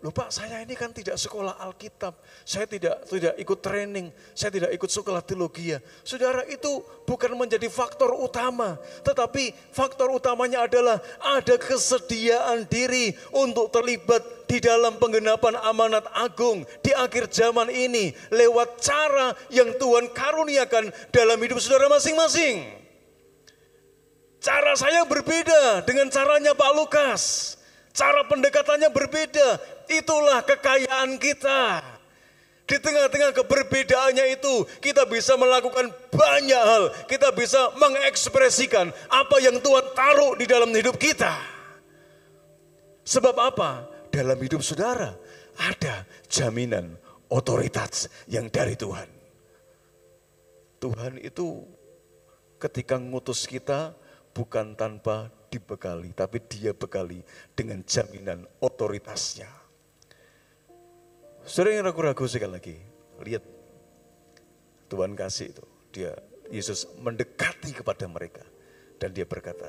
Loh Pak, saya ini kan tidak sekolah Alkitab, saya tidak ikut training, saya tidak ikut sekolah teologi. Saudara, itu bukan menjadi faktor utama, tetapi faktor utamanya adalah ada kesediaan diri untuk terlibat di dalam penggenapan amanat agung di akhir zaman ini lewat cara yang Tuhan karuniakan dalam hidup saudara masing-masing. Cara saya berbeda dengan caranya Pak Lukas. Cara pendekatannya berbeda, itulah kekayaan kita. Di tengah-tengah keberbedaannya itu, kita bisa melakukan banyak hal. Kita bisa mengekspresikan apa yang Tuhan taruh di dalam hidup kita. Sebab apa? Dalam hidup saudara ada jaminan otoritas yang dari Tuhan. Tuhan itu ketika ngutus kita bukan tanpa dibekali, tapi Dia bekali dengan jaminan otoritasnya. Saudara yang ragu-ragu sekali lagi, lihat Tuhan kasih itu, Yesus mendekati kepada mereka dan Dia berkata,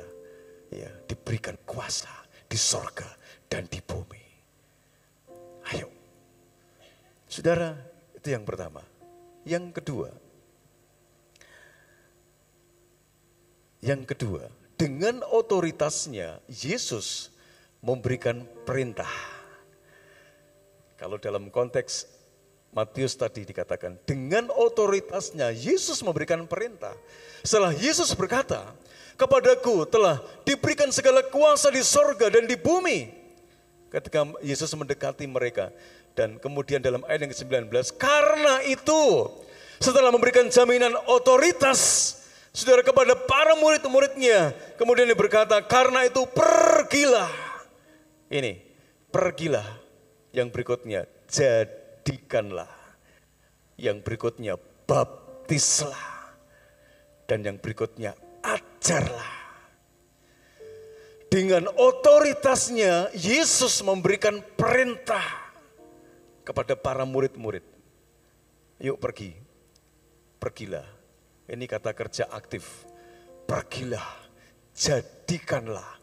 ya, diberikan kuasa di sorga dan di bumi. Ayo, saudara, itu yang pertama. Yang kedua, dengan otoritasnya Yesus memberikan perintah. Kalau dalam konteks Matius tadi dikatakan, dengan otoritasnya Yesus memberikan perintah. Setelah Yesus berkata, kepadaku telah diberikan segala kuasa di sorga dan di bumi. Ketika Yesus mendekati mereka. Dan kemudian dalam ayat yang ke-19, karena itu setelah memberikan jaminan otoritas, saudara, kepada para murid-muridnya, kemudian dia berkata, karena itu pergilah. Ini, pergilah. Yang berikutnya, jadikanlah. Yang berikutnya, baptislah. Dan yang berikutnya, ajarlah. Dengan otoritasnya, Yesus memberikan perintah kepada para murid-murid. Yuk pergi, pergilah. Ini kata kerja aktif. Pergilah, jadikanlah,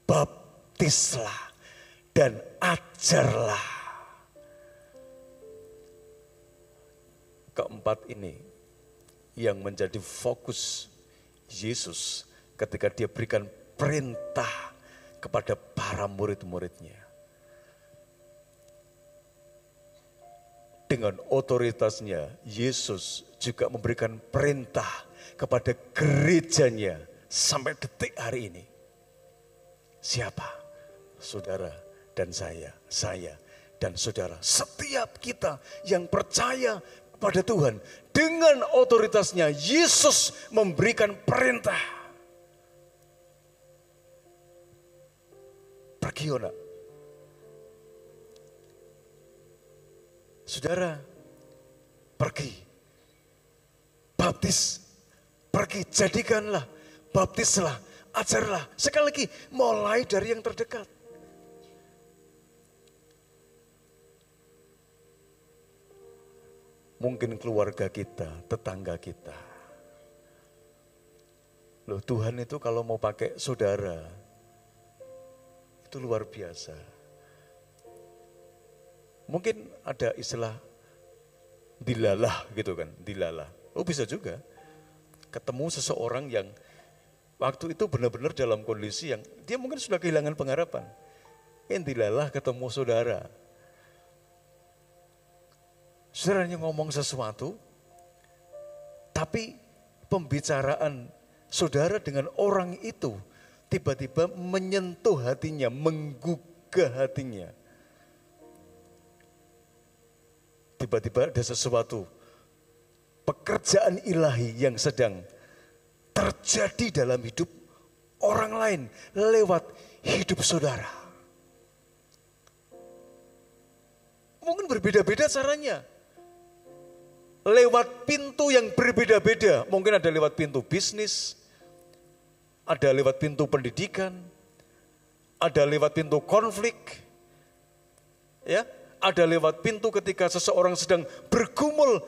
baptislah, dan ajarlah. Keempat ini yang menjadi fokus Yesus ketika Dia berikan perintah kepada para murid-muridnya. Dengan otoritasnya, Yesus juga memberikan perintah kepada gerejanya sampai detik hari ini. Siapa? Saudara dan saya dan saudara. Setiap kita yang percaya kepada Tuhan, dengan otoritasnya Yesus memberikan perintah. Pergi, nak. Saudara, pergi, baptis, pergi, jadikanlah, baptislah, ajarlah. Sekali lagi, mulai dari yang terdekat. Mungkin keluarga kita, tetangga kita. Loh, Tuhan itu kalau mau pakai saudara, itu luar biasa. Mungkin ada istilah dilalah gitu kan, dilalah. Oh bisa juga, ketemu seseorang yang waktu itu benar-benar dalam kondisi yang dia mungkin sudah kehilangan pengharapan. Dilalah ketemu saudara. Saudaranya ngomong sesuatu, tapi pembicaraan saudara dengan orang itu tiba-tiba menyentuh hatinya, menggugah hatinya. Tiba-tiba ada sesuatu, pekerjaan ilahi yang sedang terjadi dalam hidup orang lain lewat hidup saudara. Mungkin berbeda-beda caranya. Lewat pintu yang berbeda-beda. Mungkin ada lewat pintu bisnis, ada lewat pintu pendidikan, ada lewat pintu konflik, ya. Ada lewat pintu ketika seseorang sedang bergumul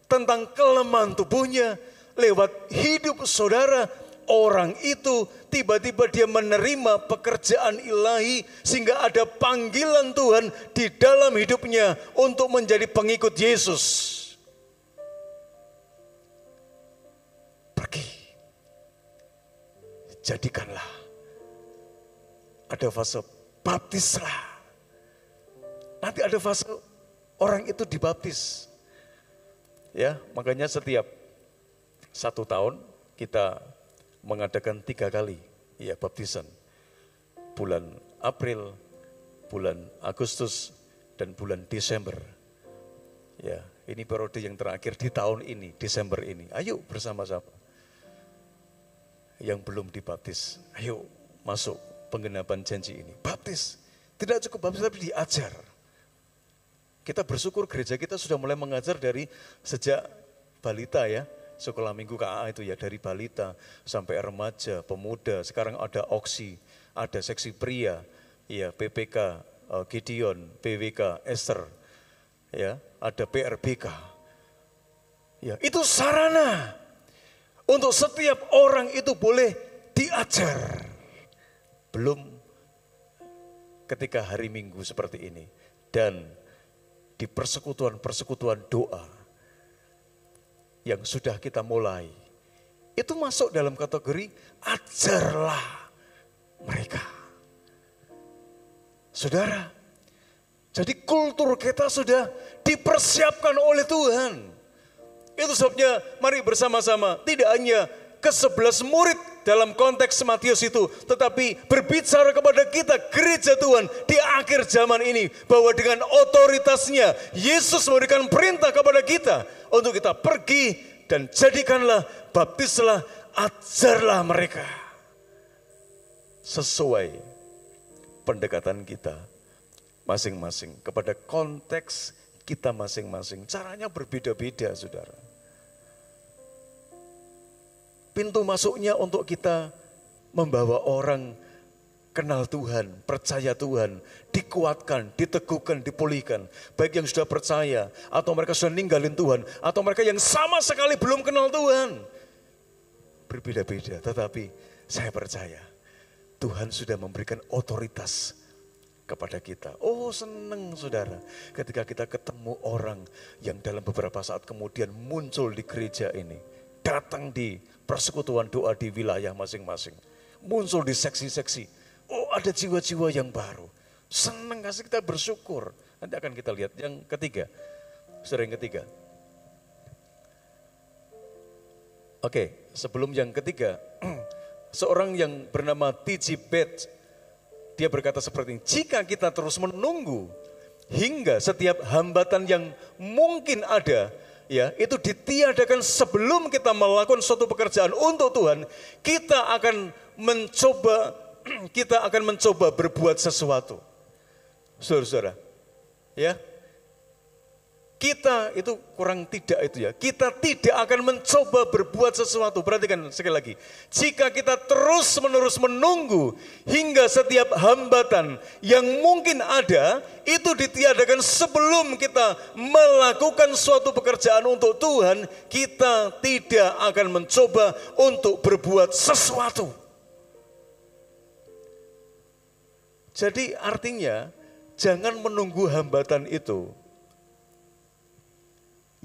tentang kelemahan tubuhnya. Lewat hidup saudara, orang itu tiba-tiba dia menerima pekerjaan ilahi sehingga ada panggilan Tuhan di dalam hidupnya untuk menjadi pengikut Yesus. Pergi, jadikanlah. Ada fase baptislah. Nanti ada fase orang itu dibaptis. Ya, makanya setiap 1 tahun kita mengadakan 3 kali ya baptisan. Bulan April, bulan Agustus, dan bulan Desember. Ya, ini periode yang terakhir di tahun ini, Desember ini. Ayo bersama-sama. Yang belum dibaptis, ayo masuk penggenapan janji ini. Baptis, tidak cukup baptis tapi diajar. Kita bersyukur gereja kita sudah mulai mengajar dari sejak balita ya, sekolah minggu KA itu ya, dari balita sampai remaja, pemuda, sekarang ada Oksi, ada seksi pria, ya PPK, Gideon, PWK, Esther, ya ada PRBK. Ya, itu sarana untuk setiap orang itu boleh diajar. Belum ketika hari Minggu seperti ini dan di persekutuan-persekutuan doa yang sudah kita mulai, itu masuk dalam kategori ajarlah mereka. Saudara, jadi kultur kita sudah dipersiapkan oleh Tuhan. Itu sebabnya mari bersama-sama, tidak hanya ke-11 murid dalam konteks Matius itu, tetapi berbicara kepada kita gereja Tuhan di akhir zaman ini, bahwa dengan otoritasnya Yesus memberikan perintah kepada kita untuk kita pergi dan jadikanlah, baptislah, ajarlah mereka sesuai pendekatan kita masing-masing kepada konteks kita masing-masing. Caranya berbeda-beda, saudara. Pintu masuknya untuk kita membawa orang kenal Tuhan, percaya Tuhan, dikuatkan, diteguhkan, dipulihkan. Baik yang sudah percaya, atau mereka sudah ninggalin Tuhan, atau mereka yang sama sekali belum kenal Tuhan. Berbeda-beda, tetapi saya percaya Tuhan sudah memberikan otoritas kepada kita. Oh senang saudara, ketika kita ketemu orang yang dalam beberapa saat kemudian muncul di gereja ini, datang di persekutuan doa di wilayah masing-masing, muncul di seksi-seksi. Oh ada jiwa-jiwa yang baru. Senang kasih, kita bersyukur. Nanti akan kita lihat yang ketiga. Saudara, yang ketiga. Oke, sebelum yang ketiga, seorang yang bernama T.G. Bates, dia berkata seperti ini, jika kita terus menunggu hingga setiap hambatan yang mungkin ada, ya, itu ditiadakan sebelum kita melakukan suatu pekerjaan untuk Tuhan, kita akan mencoba berbuat sesuatu. Saudara-saudara, ya. Kita itu kurang tidak itu ya. Kita tidak akan mencoba berbuat sesuatu. Perhatikan sekali lagi. Jika kita terus menerus menunggu hingga setiap hambatan yang mungkin ada itu ditiadakan sebelum kita melakukan suatu pekerjaan untuk Tuhan, kita tidak akan mencoba untuk berbuat sesuatu. Jadi artinya jangan menunggu hambatan itu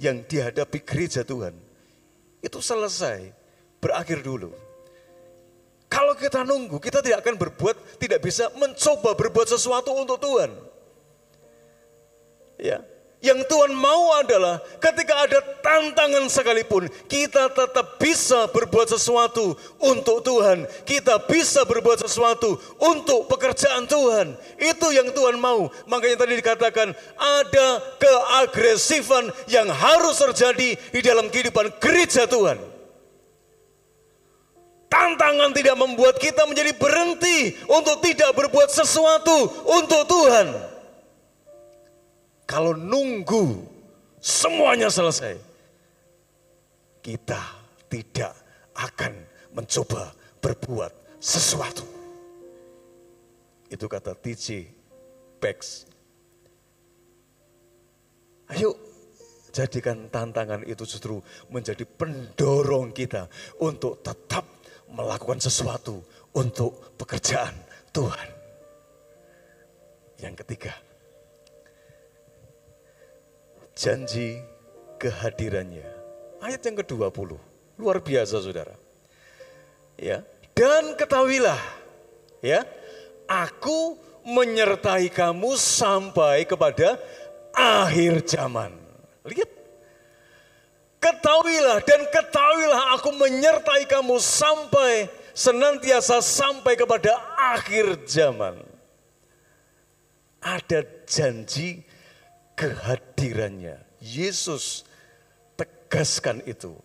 yang dihadapi gereja Tuhan, itu selesai, berakhir dulu. Kalau kita nunggu, kita tidak akan berbuat, tidak bisa mencoba berbuat sesuatu untuk Tuhan. Ya, yang Tuhan mau adalah ketika ada tantangan sekalipun, kita tetap bisa berbuat sesuatu untuk Tuhan. Kita bisa berbuat sesuatu untuk pekerjaan Tuhan. Itu yang Tuhan mau. Makanya tadi dikatakan ada keagresifan yang harus terjadi di dalam kehidupan gereja Tuhan. Tantangan tidak membuat kita menjadi berhenti untuk tidak berbuat sesuatu untuk Tuhan. Kalau nunggu semuanya selesai, kita tidak akan mencoba berbuat sesuatu. Itu kata T.J. Pex. Ayo jadikan tantangan itu justru menjadi pendorong kita untuk tetap melakukan sesuatu untuk pekerjaan Tuhan. Yang ketiga, janji kehadirannya. Ayat yang ke-20. Luar biasa saudara. Ya, dan ketahuilah, ya, aku menyertai kamu sampai kepada akhir zaman. Lihat. Ketahuilah dan ketahuilah aku menyertai kamu sampai senantiasa sampai kepada akhir zaman. Ada janji kehadirannya. Yesus tegaskan itu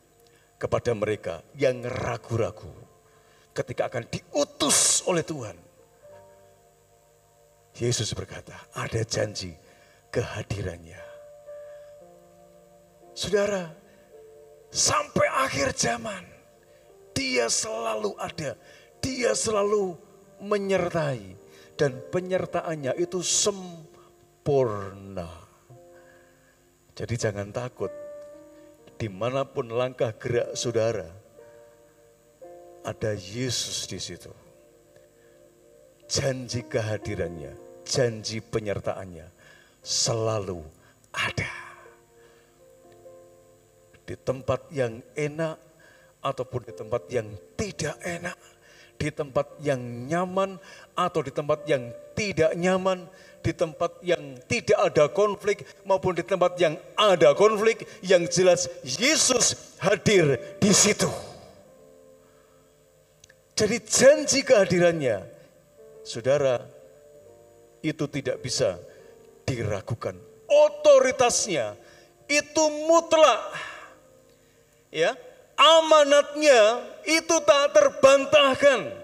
kepada mereka yang ragu-ragu ketika akan diutus oleh Tuhan. Yesus berkata, ada janji kehadirannya. Saudara, sampai akhir zaman, dia selalu ada, dia selalu menyertai, dan penyertaannya itu sempurna. Jadi jangan takut, dimanapun langkah gerak saudara, ada Yesus di situ. Janji kehadirannya, janji penyertaannya selalu ada. Di tempat yang enak ataupun di tempat yang tidak enak, di tempat yang nyaman atau di tempat yang tidak nyaman, di tempat yang tidak ada konflik maupun di tempat yang ada konflik, yang jelas Yesus hadir di situ. Jadi janji kehadirannya, saudara, itu tidak bisa diragukan. Otoritasnya itu mutlak. Ya, amanatnya itu tak terbantahkan.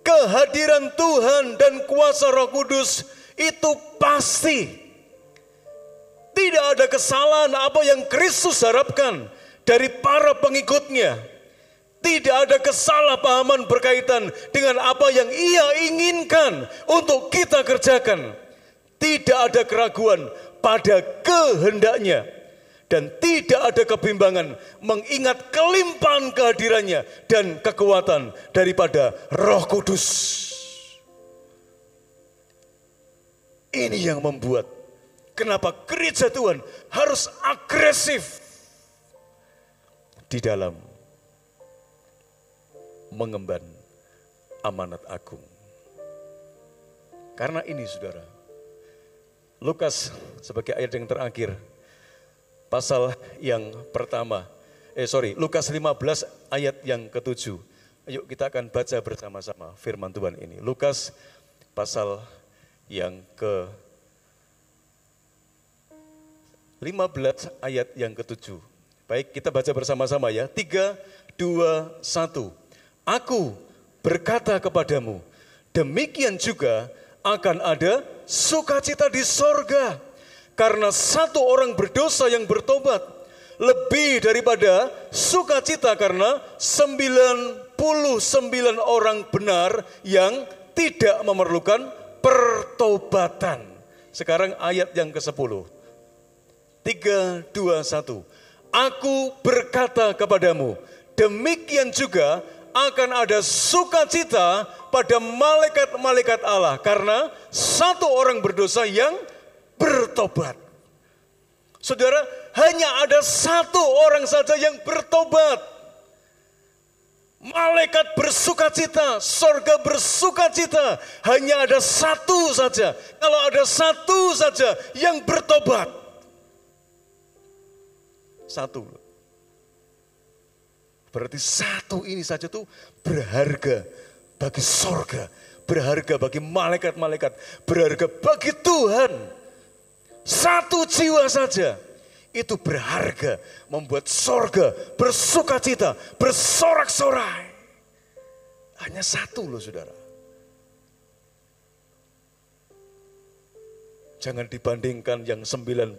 Kehadiran Tuhan dan kuasa Roh Kudus itu pasti. Tidak ada kesalahan apa yang Kristus harapkan dari para pengikutnya. Tidak ada kesalahpahaman berkaitan dengan apa yang Ia inginkan untuk kita kerjakan. Tidak ada keraguan pada kehendaknya. Dan tidak ada kebimbangan mengingat kelimpahan kehadirannya dan kekuatan daripada Roh Kudus. Ini yang membuat kenapa gereja Tuhan harus agresif di dalam mengemban amanat agung. Karena ini saudara, Lukas sebagai ayat yang terakhir, pasal yang pertama, Lukas 15 ayat yang ke-7. Ayo kita akan baca bersama-sama firman Tuhan ini. Lukas pasal yang ke-15 ayat yang ke-7. Baik, kita baca bersama-sama ya. 3, 2, 1. Aku berkata kepadamu, demikian juga akan ada sukacita di sorga karena satu orang berdosa yang bertobat, lebih daripada sukacita karena 99 orang benar yang tidak memerlukan pertobatan. Sekarang ayat yang ke-10. 3, 2, 1. Aku berkata kepadamu, demikian juga akan ada sukacita pada malaikat-malaikat Allah karena satu orang berdosa yang bertobat. Saudara, hanya ada satu orang saja yang bertobat. Malaikat bersukacita, sorga bersukacita, hanya ada satu saja. Kalau ada satu saja yang bertobat. Satu. Berarti satu ini saja tuh berharga bagi sorga, berharga bagi malaikat-malaikat, berharga bagi Tuhan. Satu jiwa saja itu berharga, membuat sorga bersukacita, bersorak-sorai. Hanya satu loh saudara. Jangan dibandingkan yang 99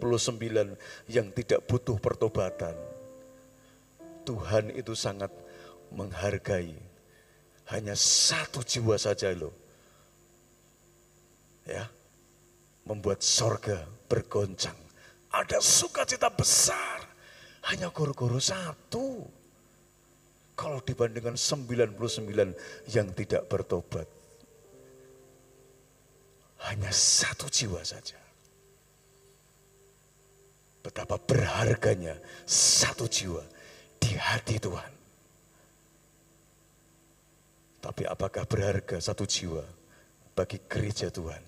yang tidak butuh pertobatan. Tuhan itu sangat menghargai. Hanya satu jiwa saja loh. Ya. Membuat sorga bergoncang. Ada sukacita besar. Hanya goro-goro satu. Kalau dibandingkan 99 yang tidak bertobat. Hanya satu jiwa saja. Betapa berharganya satu jiwa di hati Tuhan. Tapi apakah berharga satu jiwa bagi gereja Tuhan?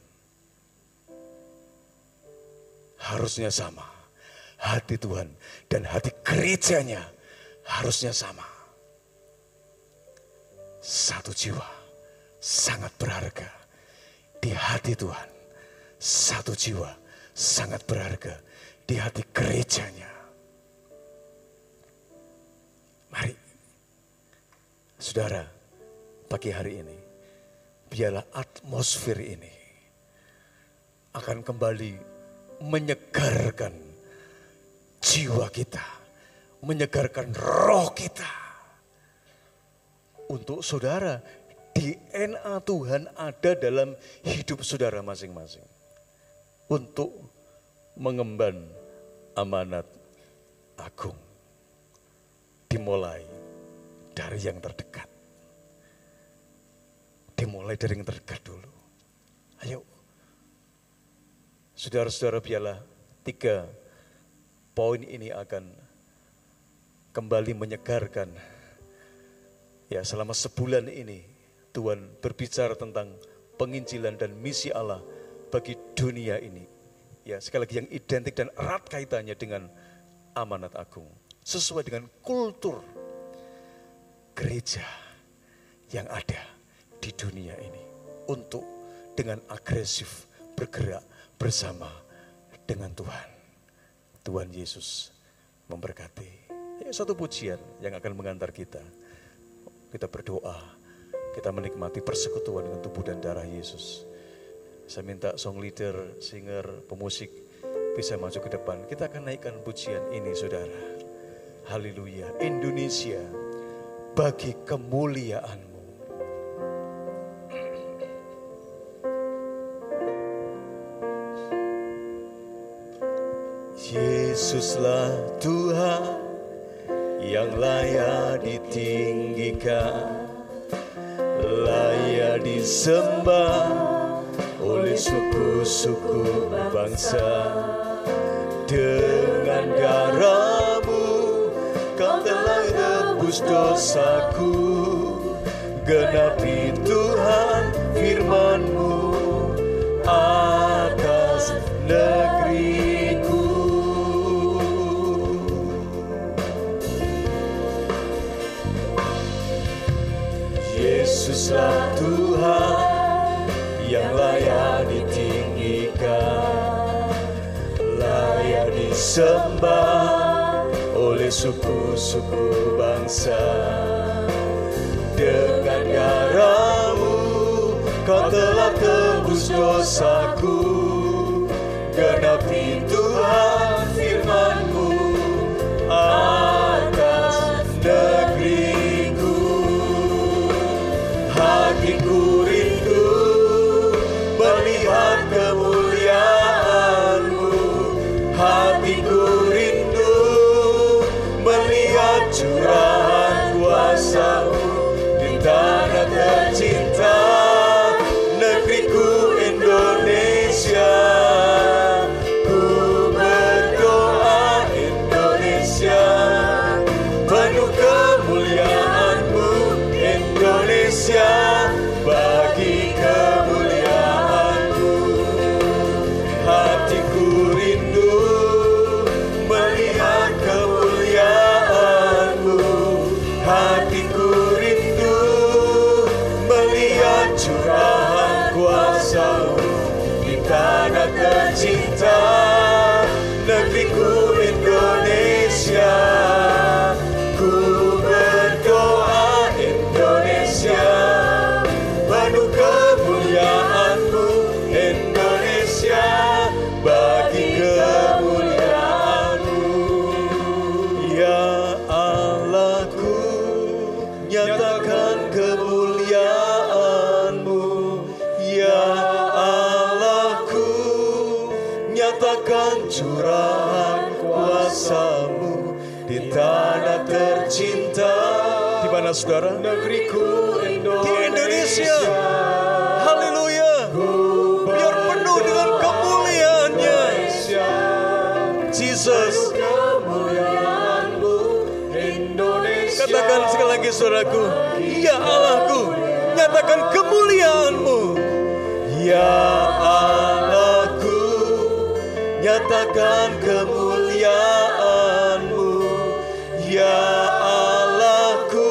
Harusnya sama. Hati Tuhan dan hati gerejanya harusnya sama. Satu jiwa sangat berharga di hati Tuhan. Satu jiwa sangat berharga di hati gerejanya. Mari, saudara, pagi hari ini, biarlah atmosfer ini akan kembali menyegarkan jiwa kita, menyegarkan roh kita. Untuk saudara, DNA Tuhan ada dalam hidup saudara masing-masing. Untuk mengemban amanat agung. Dimulai dari yang terdekat. Dimulai dari yang terdekat dulu. Ayo. Saudara-saudara, biarlah 3 poin ini akan kembali menyegarkan. Ya, selama sebulan ini Tuhan berbicara tentang penginjilan dan misi Allah bagi dunia ini. Ya, sekali lagi yang identik dan erat kaitannya dengan amanat agung. Sesuai dengan kultur gereja yang ada di dunia ini. Untuk dengan agresif bergerak bersama dengan Tuhan. Tuhan Yesus memberkati. Ya, satu pujian yang akan mengantar kita. Kita berdoa, kita menikmati persekutuan dengan tubuh dan darah Yesus. Saya minta song leader, singer, pemusik bisa maju ke depan. Kita akan naikkan pujian ini saudara. Haleluya. Indonesia bagi kemuliaan-Mu. Yesuslah Tuhan yang layak ditinggikan, layak disembah oleh suku-suku bangsa. Dengan darah-Mu Kau telah tebus dosaku, genapi Tuhan firman-Mu atas negeriku. Yesuslah Tuhan yang layak ditinggikan, layak disembah oleh suku-suku bangsa. Dengan darah-Mu Kau telah tebus dosaku, genapi Tuhan hatiku rindu melihat kemuliaan-Mu. Hatiku rindu melihat curahan kuasa-Mu di tanah tercinta, negeriku Indonesia. Ku berdoa Indonesia, penuh kemuliaan-Mu Indonesia, bagi kemuliaan-Mu. Ya Allahku, nyatakan kemuliaan-Mu. Ya Allahku, nyatakan curahan kuasa-Mu di tanah tercinta. Di mana saudara? Negeriku Indonesia. Di Indonesia. Haleluya. Biar penuh dengan kemuliaan-Nya. Jesus. Kemuliaan-Mu Indonesia. Katakan sekali lagi saudaraku. Ya Allahku, nyatakan kemuliaan-Mu. Ya Allahku, nyatakan kemuliaan-Mu. Ya Allahku,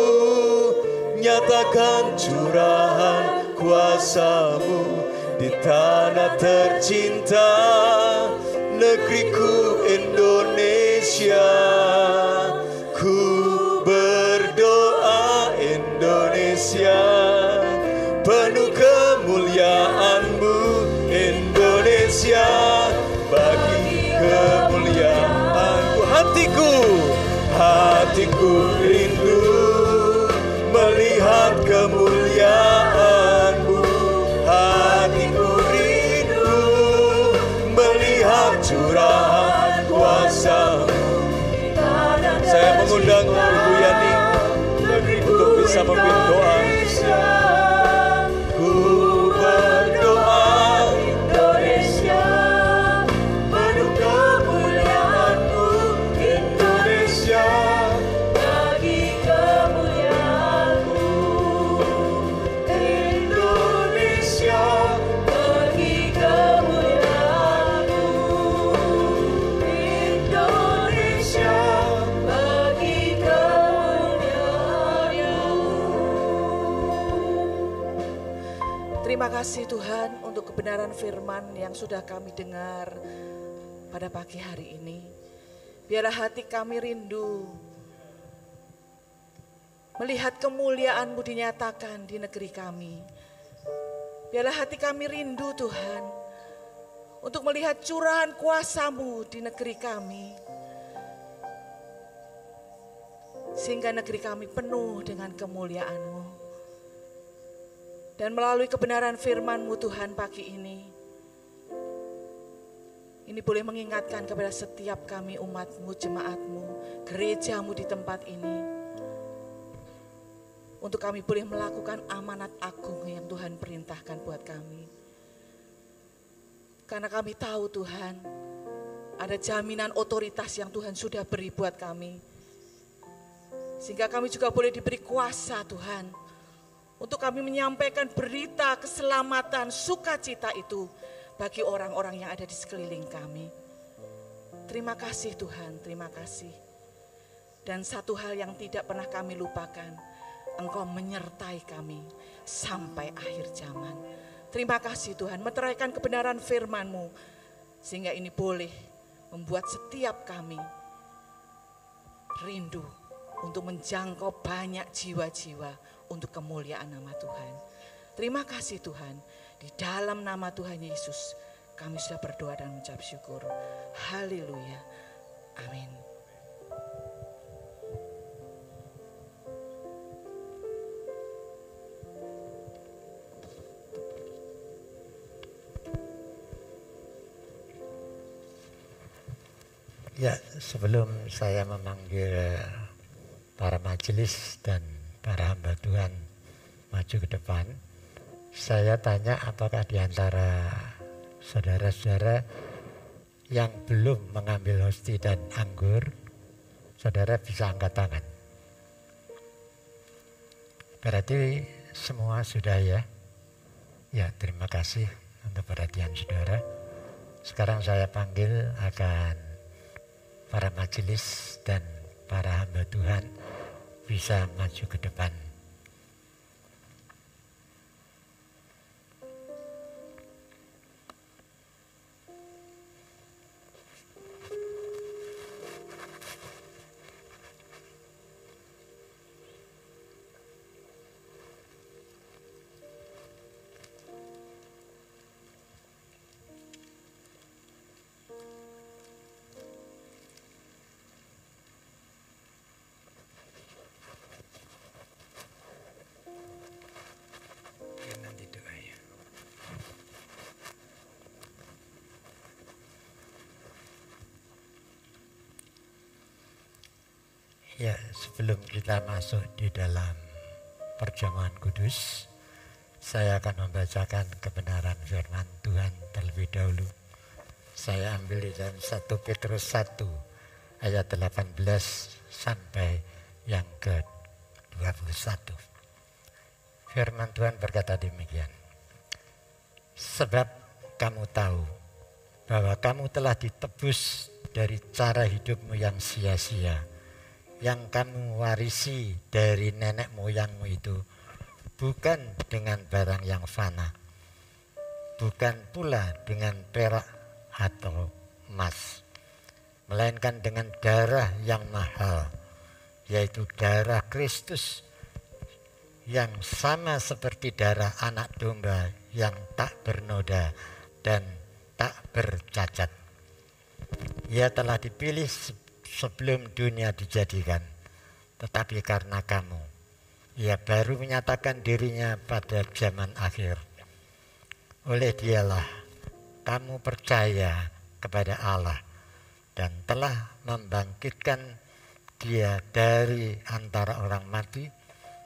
nyatakan curahan kuasa-Mu di tanah tercinta, negeriku Indonesia. Ku berdoa Indonesia, penuh kemuliaan-Mu Indonesia, bagi kemuliaan-Mu. Hatiku rindu melihat kemuliaan-Mu. Hatiku rindu melihat curahan kuasa-Mu. Saya mengundang Ibu Yani untuk bisa memimpin doa. Ku berdoa Indonesia, penuh kemuliaan-Mu Indonesia, bagi kemuliaan-Mu Indonesia, bagi kemuliaan-Mu Indonesia, bagi kemuliaan-Mu. Terima kasih Tuhan untuk kebenaran firman yang sudah kami dengar pada pagi hari ini. Biarlah hati kami rindu melihat kemuliaan-Mu dinyatakan di negeri kami. Biarlah hati kami rindu Tuhan untuk melihat curahan kuasa-Mu di negeri kami. Sehingga negeri kami penuh dengan kemuliaan-Mu. Dan melalui kebenaran firman-Mu Tuhan pagi ini boleh mengingatkan kepada setiap kami umat-Mu, jemaat-Mu, gereja-Mu di tempat ini. Untuk kami boleh melakukan amanat agung yang Tuhan perintahkan buat kami. Karena kami tahu Tuhan, ada jaminan otoritas yang Tuhan sudah beri buat kami. Sehingga kami juga boleh diberi kuasa Tuhan, untuk kami menyampaikan berita keselamatan, sukacita itu bagi orang-orang yang ada di sekeliling kami. Terima kasih Tuhan, terima kasih. Dan satu hal yang tidak pernah kami lupakan, Engkau menyertai kami sampai akhir zaman. Terima kasih Tuhan, meteraikan kebenaran firman-Mu, sehingga ini boleh membuat setiap kami rindu untuk menjangkau banyak jiwa-jiwa untuk kemuliaan nama Tuhan. Terima kasih Tuhan, di dalam nama Tuhan Yesus kami sudah berdoa dan mengucap syukur. Haleluya, amin. Ya, sebelum saya memanggil para majelis dan para hamba Tuhan maju ke depan, saya tanya apakah di antara saudara-saudara yang belum mengambil hosti dan anggur, saudara bisa angkat tangan. Berarti semua sudah ya? Ya, terima kasih untuk perhatian saudara. Sekarang saya panggil akan para majelis dan para hamba Tuhan bisa maju ke depan. Nanti doa ya. Ya, sebelum kita masuk di dalam perjamuan kudus, saya akan membacakan kebenaran firman Tuhan terlebih dahulu. Saya ambil di dalam 1 Petrus 1 ayat 18 sampai yang ke-21. Firman Tuhan berkata demikian. Sebab kamu tahu bahwa kamu telah ditebus dari cara hidupmu yang sia-sia, yang kamu warisi dari nenek moyangmu itu, bukan dengan barang yang fana, bukan pula dengan perak atau emas, melainkan dengan darah yang mahal, yaitu darah Kristus, yang sama seperti darah anak domba yang tak bernoda dan tak bercacat. Ia telah dipilih sebelum dunia dijadikan, tetapi karena kamu, ia baru menyatakan dirinya pada zaman akhir. Oleh dialah kamu percaya kepada Allah dan telah membangkitkan dia dari antara orang mati,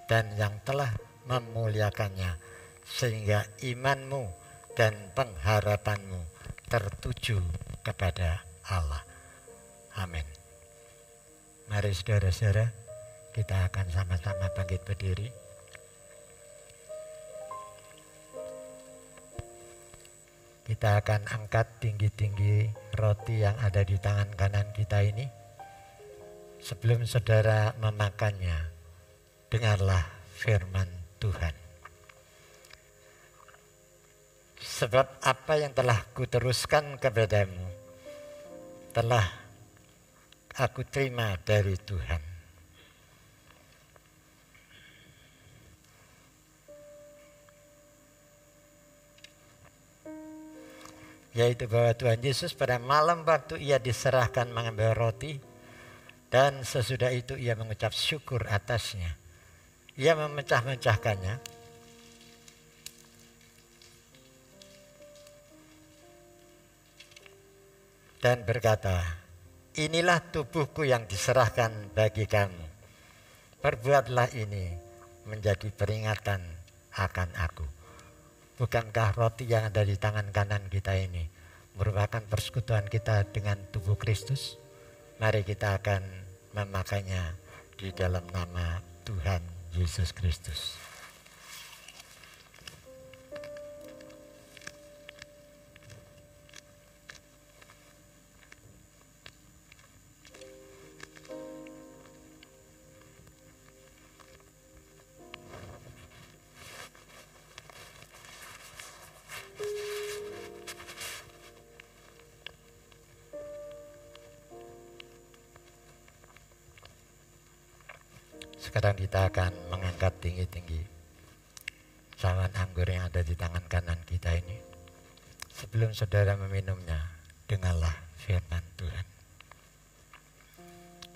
dan yang telah memuliakannya, sehingga imanmu dan pengharapanmu tertuju kepada Allah. Amin. Mari saudara-saudara, kita akan sama-sama bangkit berdiri. Kita akan angkat tinggi-tinggi roti yang ada di tangan kanan kita ini. Sebelum saudara memakannya, dengarlah firman Tuhan. Sebab apa yang telah kuteruskan kepadamu telah aku terima dari Tuhan. Yaitu bahwa Tuhan Yesus pada malam waktu ia diserahkan mengambil roti, dan sesudah itu ia mengucap syukur atasnya. Ia memecah-mecahkannya dan berkata, inilah tubuhku yang diserahkan bagi kamu. Perbuatlah ini menjadi peringatan akan aku. Bukankah roti yang ada di tangan kanan kita ini merupakan persekutuan kita dengan tubuh Kristus? Mari kita akan memakainya di dalam nama Tuhan Yesus Kristus. Sekarang kita akan mengangkat tinggi-tinggi cawan anggur yang ada di tangan kanan kita ini. Sebelum saudara meminumnya, dengarlah firman Tuhan.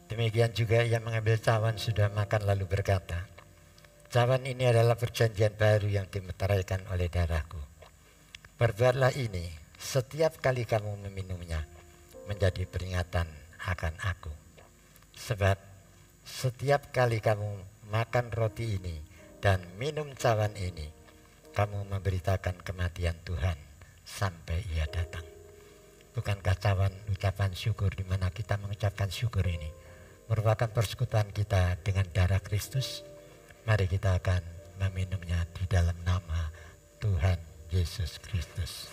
Demikian juga ia mengambil cawan sudah makan lalu berkata, cawan ini adalah perjanjian baru yang dimeteraikan oleh darahku. Perbuatlah ini setiap kali kamu meminumnya menjadi peringatan akan aku. Sebab setiap kali kamu makan roti ini dan minum cawan ini, kamu memberitakan kematian Tuhan sampai ia datang. Bukankah cawan ucapan syukur di mana kita mengucapkan syukur ini merupakan persekutuan kita dengan darah Kristus? Mari kita akan meminumnya di dalam nama Tuhan Yesus Kristus.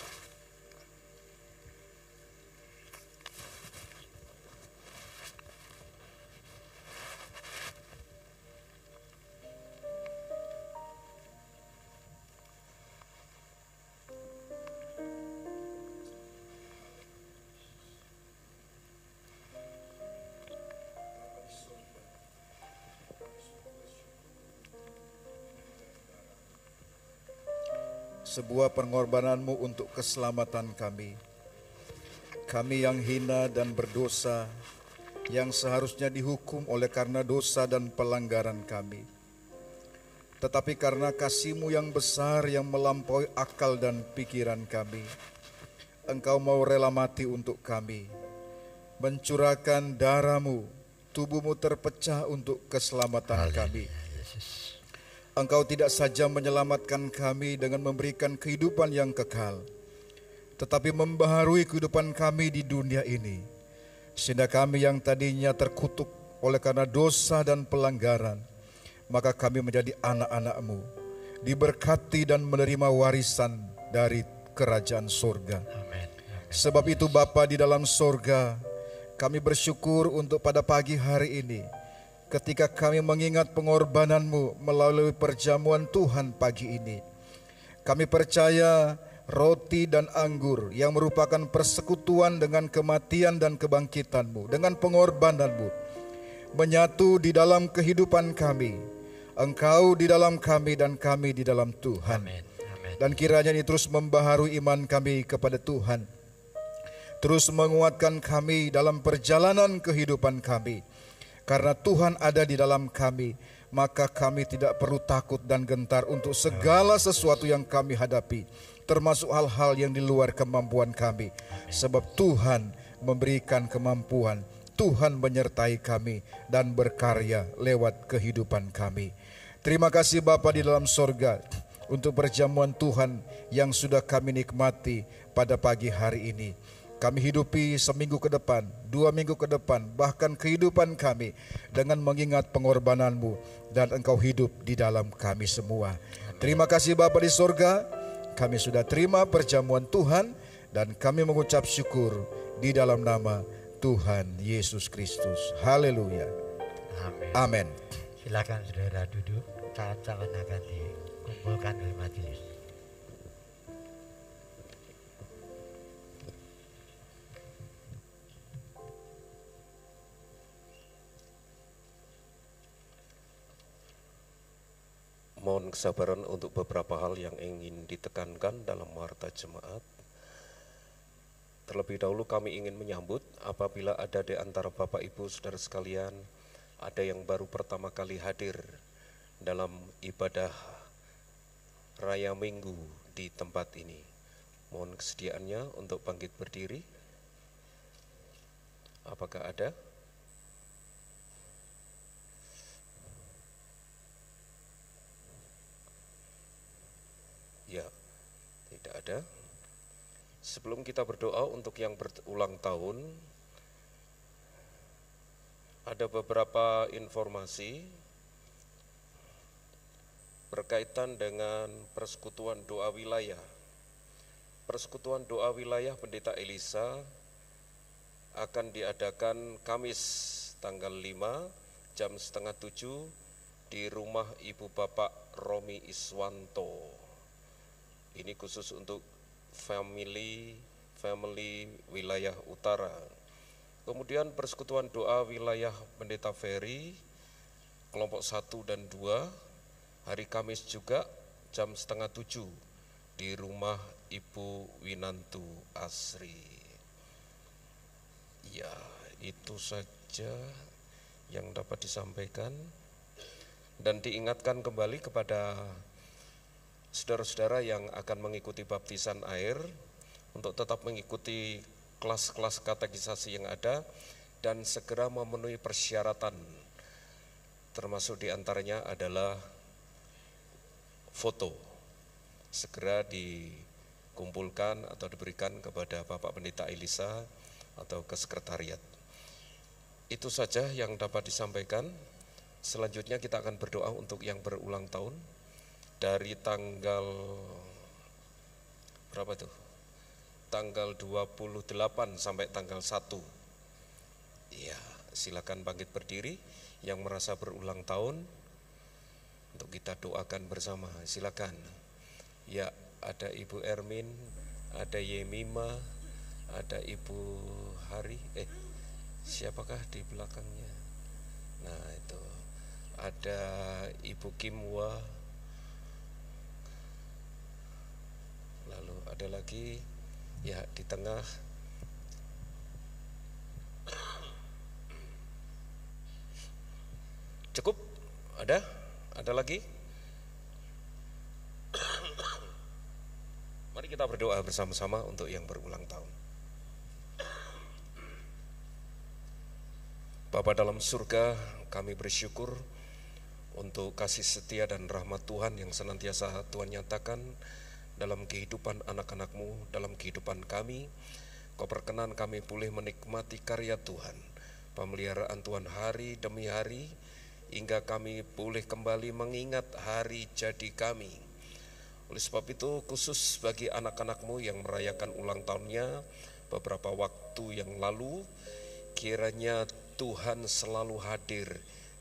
sebuah pengorbanan-Mu untuk keselamatan kami. Kami yang hina dan berdosa, yang seharusnya dihukum oleh karena dosa dan pelanggaran kami. Tetapi karena kasih-Mu yang besar yang melampaui akal dan pikiran kami, Engkau mau rela mati untuk kami, mencurahkan darah-Mu, tubuh-Mu terpecah untuk keselamatan kami. Engkau tidak saja menyelamatkan kami dengan memberikan kehidupan yang kekal, tetapi membaharui kehidupan kami di dunia ini, sehingga kami yang tadinya terkutuk oleh karena dosa dan pelanggaran, maka kami menjadi anak-anak-Mu, diberkati dan menerima warisan dari kerajaan surga. Sebab itu Bapa di dalam surga, kami bersyukur untuk pada pagi hari ini, ketika kami mengingat pengorbanan-Mu melalui perjamuan Tuhan pagi ini. Kami percaya roti dan anggur yang merupakan persekutuan dengan kematian dan kebangkitan-Mu, dengan pengorbanan-Mu, menyatu di dalam kehidupan kami. Engkau di dalam kami dan kami di dalam Tuhan. Dan kiranya ini terus membaharui iman kami kepada Tuhan, terus menguatkan kami dalam perjalanan kehidupan kami. Karena Tuhan ada di dalam kami, maka kami tidak perlu takut dan gentar untuk segala sesuatu yang kami hadapi, termasuk hal-hal yang di luar kemampuan kami. Sebab Tuhan memberikan kemampuan, Tuhan menyertai kami dan berkarya lewat kehidupan kami. Terima kasih Bapa di dalam sorga untuk perjamuan Tuhan yang sudah kami nikmati pada pagi hari ini. Kami hidupi seminggu ke depan, 2 minggu ke depan, bahkan kehidupan kami dengan mengingat pengorbanan-Mu, dan Engkau hidup di dalam kami semua. Terima kasih Bapa di sorga, kami sudah terima perjamuan Tuhan dan kami mengucap syukur di dalam nama Tuhan Yesus Kristus. Haleluya. Amin. Silakan saudara duduk, cawan-cawan akan dikumpulkan oleh majelis. Mohon kesabaran untuk beberapa hal yang ingin ditekankan dalam warta jemaat. Terlebih dahulu kami ingin menyambut apabila ada di antara Bapak Ibu Saudara sekalian, ada yang baru pertama kali hadir dalam ibadah Raya Minggu di tempat ini. Mohon kesediaannya untuk bangkit berdiri. Apakah ada? Ya, tidak ada. Sebelum kita berdoa untuk yang berulang tahun, ada beberapa informasi berkaitan dengan persekutuan doa wilayah. Persekutuan doa wilayah Pendeta Elisa akan diadakan Kamis tanggal 5 jam 6:30 di rumah Ibu Bapak Romi Iswanto. Ini khusus untuk family wilayah utara. Kemudian persekutuan doa wilayah Pendeta Ferry kelompok 1 dan 2 hari Kamis juga jam 6:30 di rumah Ibu Winantu Asri. Ya, itu saja yang dapat disampaikan, dan diingatkan kembali kepada saudara-saudara yang akan mengikuti baptisan air untuk tetap mengikuti kelas-kelas katekisasi yang ada dan segera memenuhi persyaratan, termasuk diantaranya adalah foto, segera dikumpulkan atau diberikan kepada Bapak Pendeta Elisa atau ke sekretariat. Itu saja yang dapat disampaikan. Selanjutnya kita akan berdoa untuk yang berulang tahun. Dari tanggal berapa tuh? Tanggal 28 sampai tanggal 1. Ya, silakan bangkit berdiri yang merasa berulang tahun untuk kita doakan bersama. Silakan. Ya, ada Ibu Ermin, ada Yemima, ada Ibu Hari. Siapakah di belakangnya? Nah, itu. Ada Ibu Kimwa. Lalu ada lagi ya di tengah. Cukup? Ada lagi? Mari kita berdoa bersama-sama untuk yang berulang tahun. Bapa dalam surga, kami bersyukur untuk kasih setia dan rahmat Tuhan yang senantiasa Tuhan nyatakan dalam kehidupan anak-anak-Mu, dalam kehidupan kami. Kau perkenan kami boleh menikmati karya Tuhan, pemeliharaan Tuhan hari demi hari, hingga kami boleh kembali mengingat hari jadi kami. Oleh sebab itu, khusus bagi anak-anak-Mu yang merayakan ulang tahunnya beberapa waktu yang lalu, kiranya Tuhan selalu hadir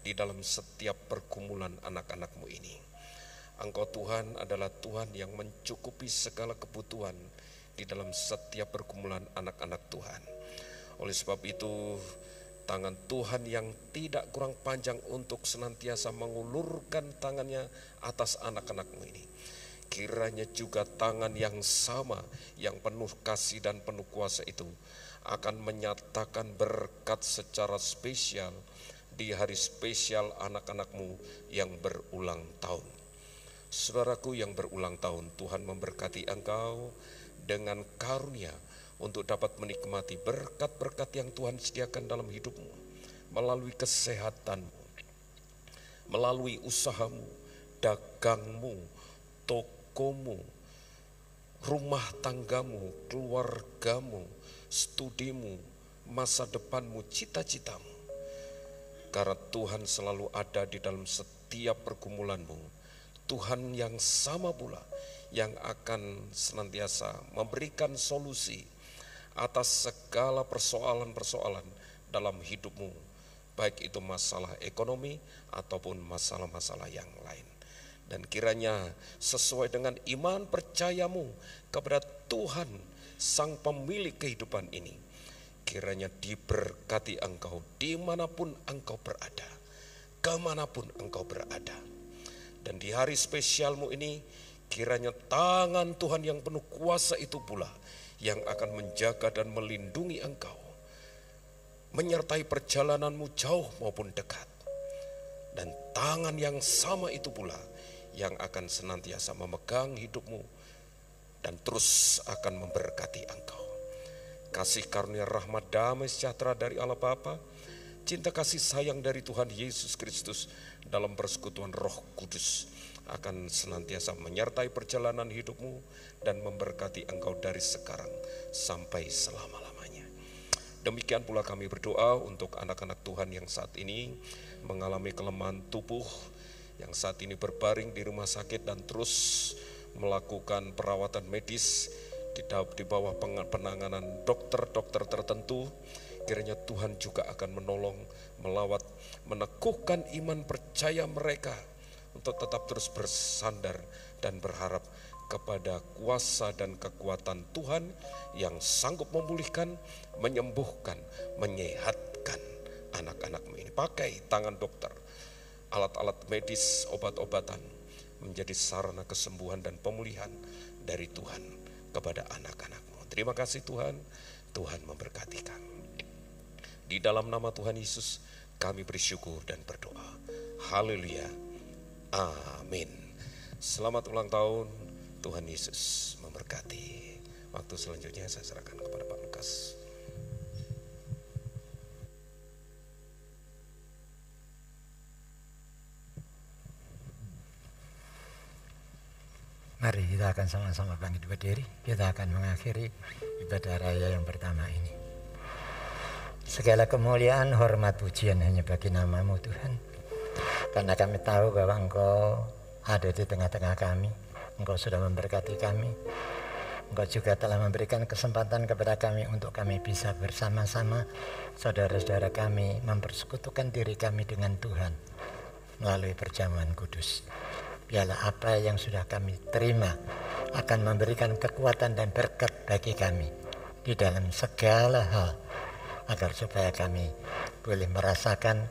di dalam setiap pergumulan anak-anak-Mu ini. Engkau Tuhan adalah Tuhan yang mencukupi segala kebutuhan di dalam setiap pergumulan anak-anak Tuhan. Oleh sebab itu, tangan Tuhan yang tidak kurang panjang untuk senantiasa mengulurkan tangannya atas anak-anak-Mu ini. Kiranya juga tangan yang sama, yang penuh kasih dan penuh kuasa itu akan menyatakan berkat secara spesial di hari spesial anak-anak-Mu yang berulang tahun. Saudaraku yang berulang tahun, Tuhan memberkati engkau dengan karunia untuk dapat menikmati berkat-berkat yang Tuhan sediakan dalam hidupmu, melalui kesehatanmu, melalui usahamu, dagangmu, tokomu, rumah tanggamu, keluargamu, studimu, masa depanmu, cita-citamu. Karena Tuhan selalu ada di dalam setiap pergumulanmu. Tuhan yang sama pula yang akan senantiasa memberikan solusi atas segala persoalan-persoalan dalam hidupmu, baik itu masalah ekonomi ataupun masalah-masalah yang lain. Dan kiranya sesuai dengan iman percayamu kepada Tuhan, Sang Pemilik kehidupan ini, kiranya diberkati engkau dimanapun engkau berada, kemanapun engkau berada. Dan di hari spesialmu ini, kiranya tangan Tuhan yang penuh kuasa itu pula yang akan menjaga dan melindungi engkau, menyertai perjalananmu jauh maupun dekat. Dan tangan yang sama itu pula yang akan senantiasa memegang hidupmu dan terus akan memberkati engkau. Kasih karunia rahmat damai sejahtera dari Allah Bapa, cinta kasih sayang dari Tuhan Yesus Kristus dalam persekutuan Roh Kudus akan senantiasa menyertai perjalanan hidupmu dan memberkati engkau dari sekarang sampai selama-lamanya. Demikian pula kami berdoa untuk anak-anak Tuhan yang saat ini mengalami kelemahan tubuh, yang saat ini berbaring di rumah sakit dan terus melakukan perawatan medis di bawah penanganan dokter-dokter tertentu. Kiranya Tuhan juga akan menolong, melawat, meneguhkan iman percaya mereka untuk tetap terus bersandar dan berharap kepada kuasa dan kekuatan Tuhan yang sanggup memulihkan, menyembuhkan, menyehatkan anak-anakmu ini. Pakai tangan dokter, alat-alat medis, obat-obatan menjadi sarana kesembuhan dan pemulihan dari Tuhan kepada anak-anakmu. Terima kasih Tuhan, Tuhan memberkati kami. Di dalam nama Tuhan Yesus kami bersyukur dan berdoa. Haleluya. Amin. Selamat ulang tahun, Tuhan Yesus memberkati. Waktu selanjutnya saya serahkan kepada Pak Lukas. Mari kita akan sama-sama bangkit berdiri. Kita akan mengakhiri ibadah raya yang pertama ini. Segala kemuliaan, hormat, pujian hanya bagi nama-Mu Tuhan. Karena kami tahu bahwa Engkau ada di tengah-tengah kami. Engkau sudah memberkati kami. Engkau juga telah memberikan kesempatan kepada kami untuk kami bisa bersama-sama saudara-saudara kami mempersekutukan diri kami dengan Tuhan melalui perjamuan kudus. Biarlah apa yang sudah kami terima akan memberikan kekuatan dan berkat bagi kami di dalam segala hal, agar supaya kami boleh merasakan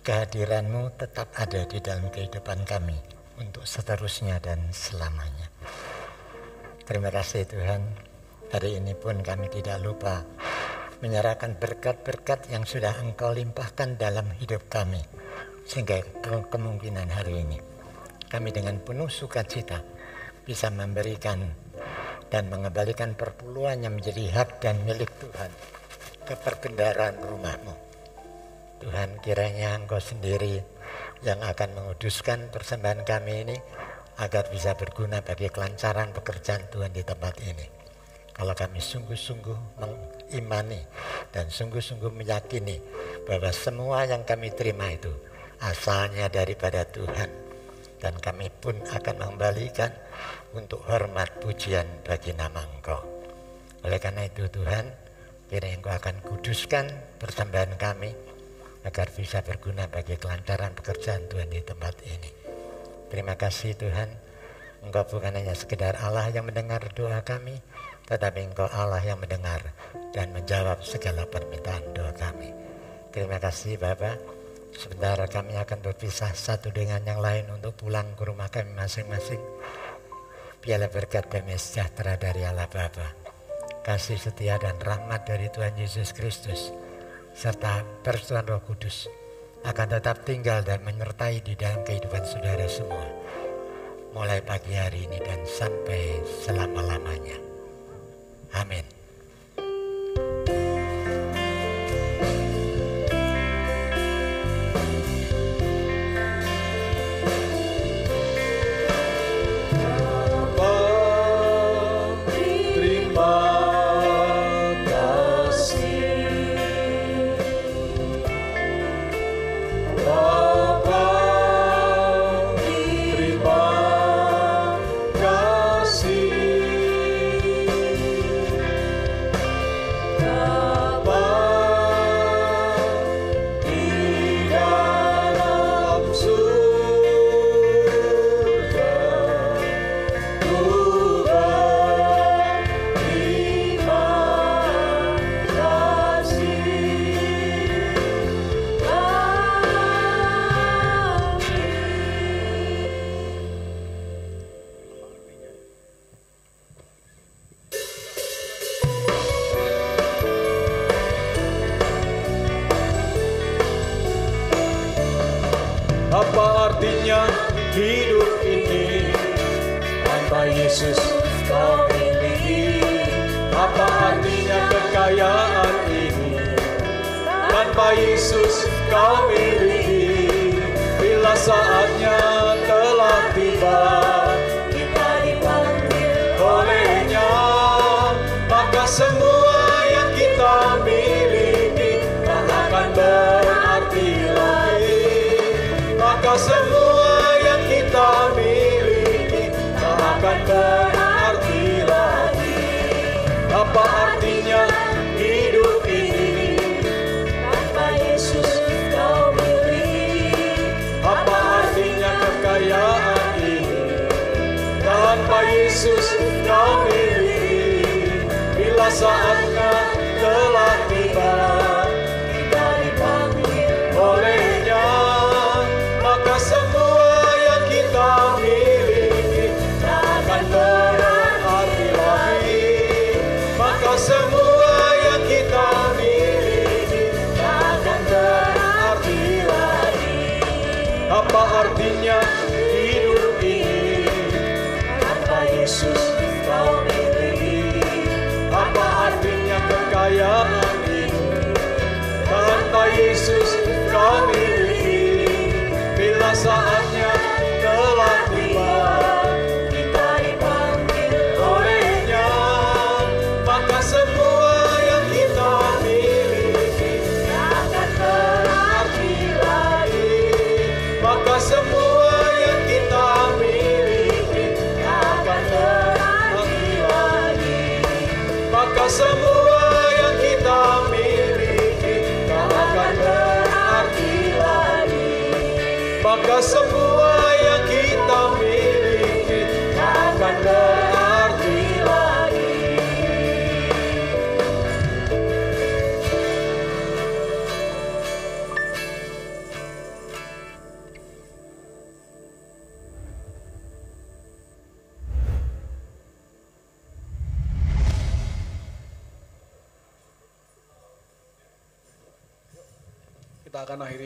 kehadiran-Mu tetap ada di dalam kehidupan kami untuk seterusnya dan selamanya. Terima kasih Tuhan, hari ini pun kami tidak lupa menyerahkan berkat-berkat yang sudah Engkau limpahkan dalam hidup kami. Sehingga kemungkinan hari ini kami dengan penuh sukacita bisa memberikan dan mengembalikan perpuluhan yang menjadi hak dan milik Tuhan ke perbendaharaan rumah-Mu. Tuhan, kiranya Engkau sendiri yang akan menguduskan persembahan kami ini agar bisa berguna bagi kelancaran pekerjaan Tuhan di tempat ini. Kalau kami sungguh-sungguh mengimani dan sungguh-sungguh meyakini bahwa semua yang kami terima itu asalnya daripada Tuhan, dan kami pun akan mengembalikan untuk hormat pujian bagi nama Engkau. Oleh karena itu Tuhan, kiranya Engkau akan kuduskan persembahan kami agar bisa berguna bagi kelancaran pekerjaan Tuhan di tempat ini. Terima kasih Tuhan, Engkau bukan hanya sekedar Allah yang mendengar doa kami, tetapi Engkau Allah yang mendengar dan menjawab segala permintaan doa kami. Terima kasih Bapa. Sebentar kami akan berpisah satu dengan yang lain untuk pulang ke rumah kami masing-masing. Biarlah berkat damai sejahtera dari Allah Bapa, kasih setia dan rahmat dari Tuhan Yesus Kristus, serta persekutuan Roh Kudus akan tetap tinggal dan menyertai di dalam kehidupan saudara semua, mulai pagi hari ini dan sampai selama-lamanya. Amin. Apa artinya hidup ini tanpa Yesus kau miliki? Apa artinya kekayaan ini tanpa Yesus kau miliki? Bila saatnya telah tiba, kita dipanggil olehnya, maka semua yang kita miliki tak akan berarti lagi. Maka semua yang kita miliki tak akan berarti lagi. Apa artinya hidup ini tanpa Yesus kau miliki? Apa artinya kekayaan ini tanpa Yesus kau miliki? Bila saatnya telah tiba, kita dipanggil olehnya, maka semua yang kita miliki tak akan Kita akan akhiri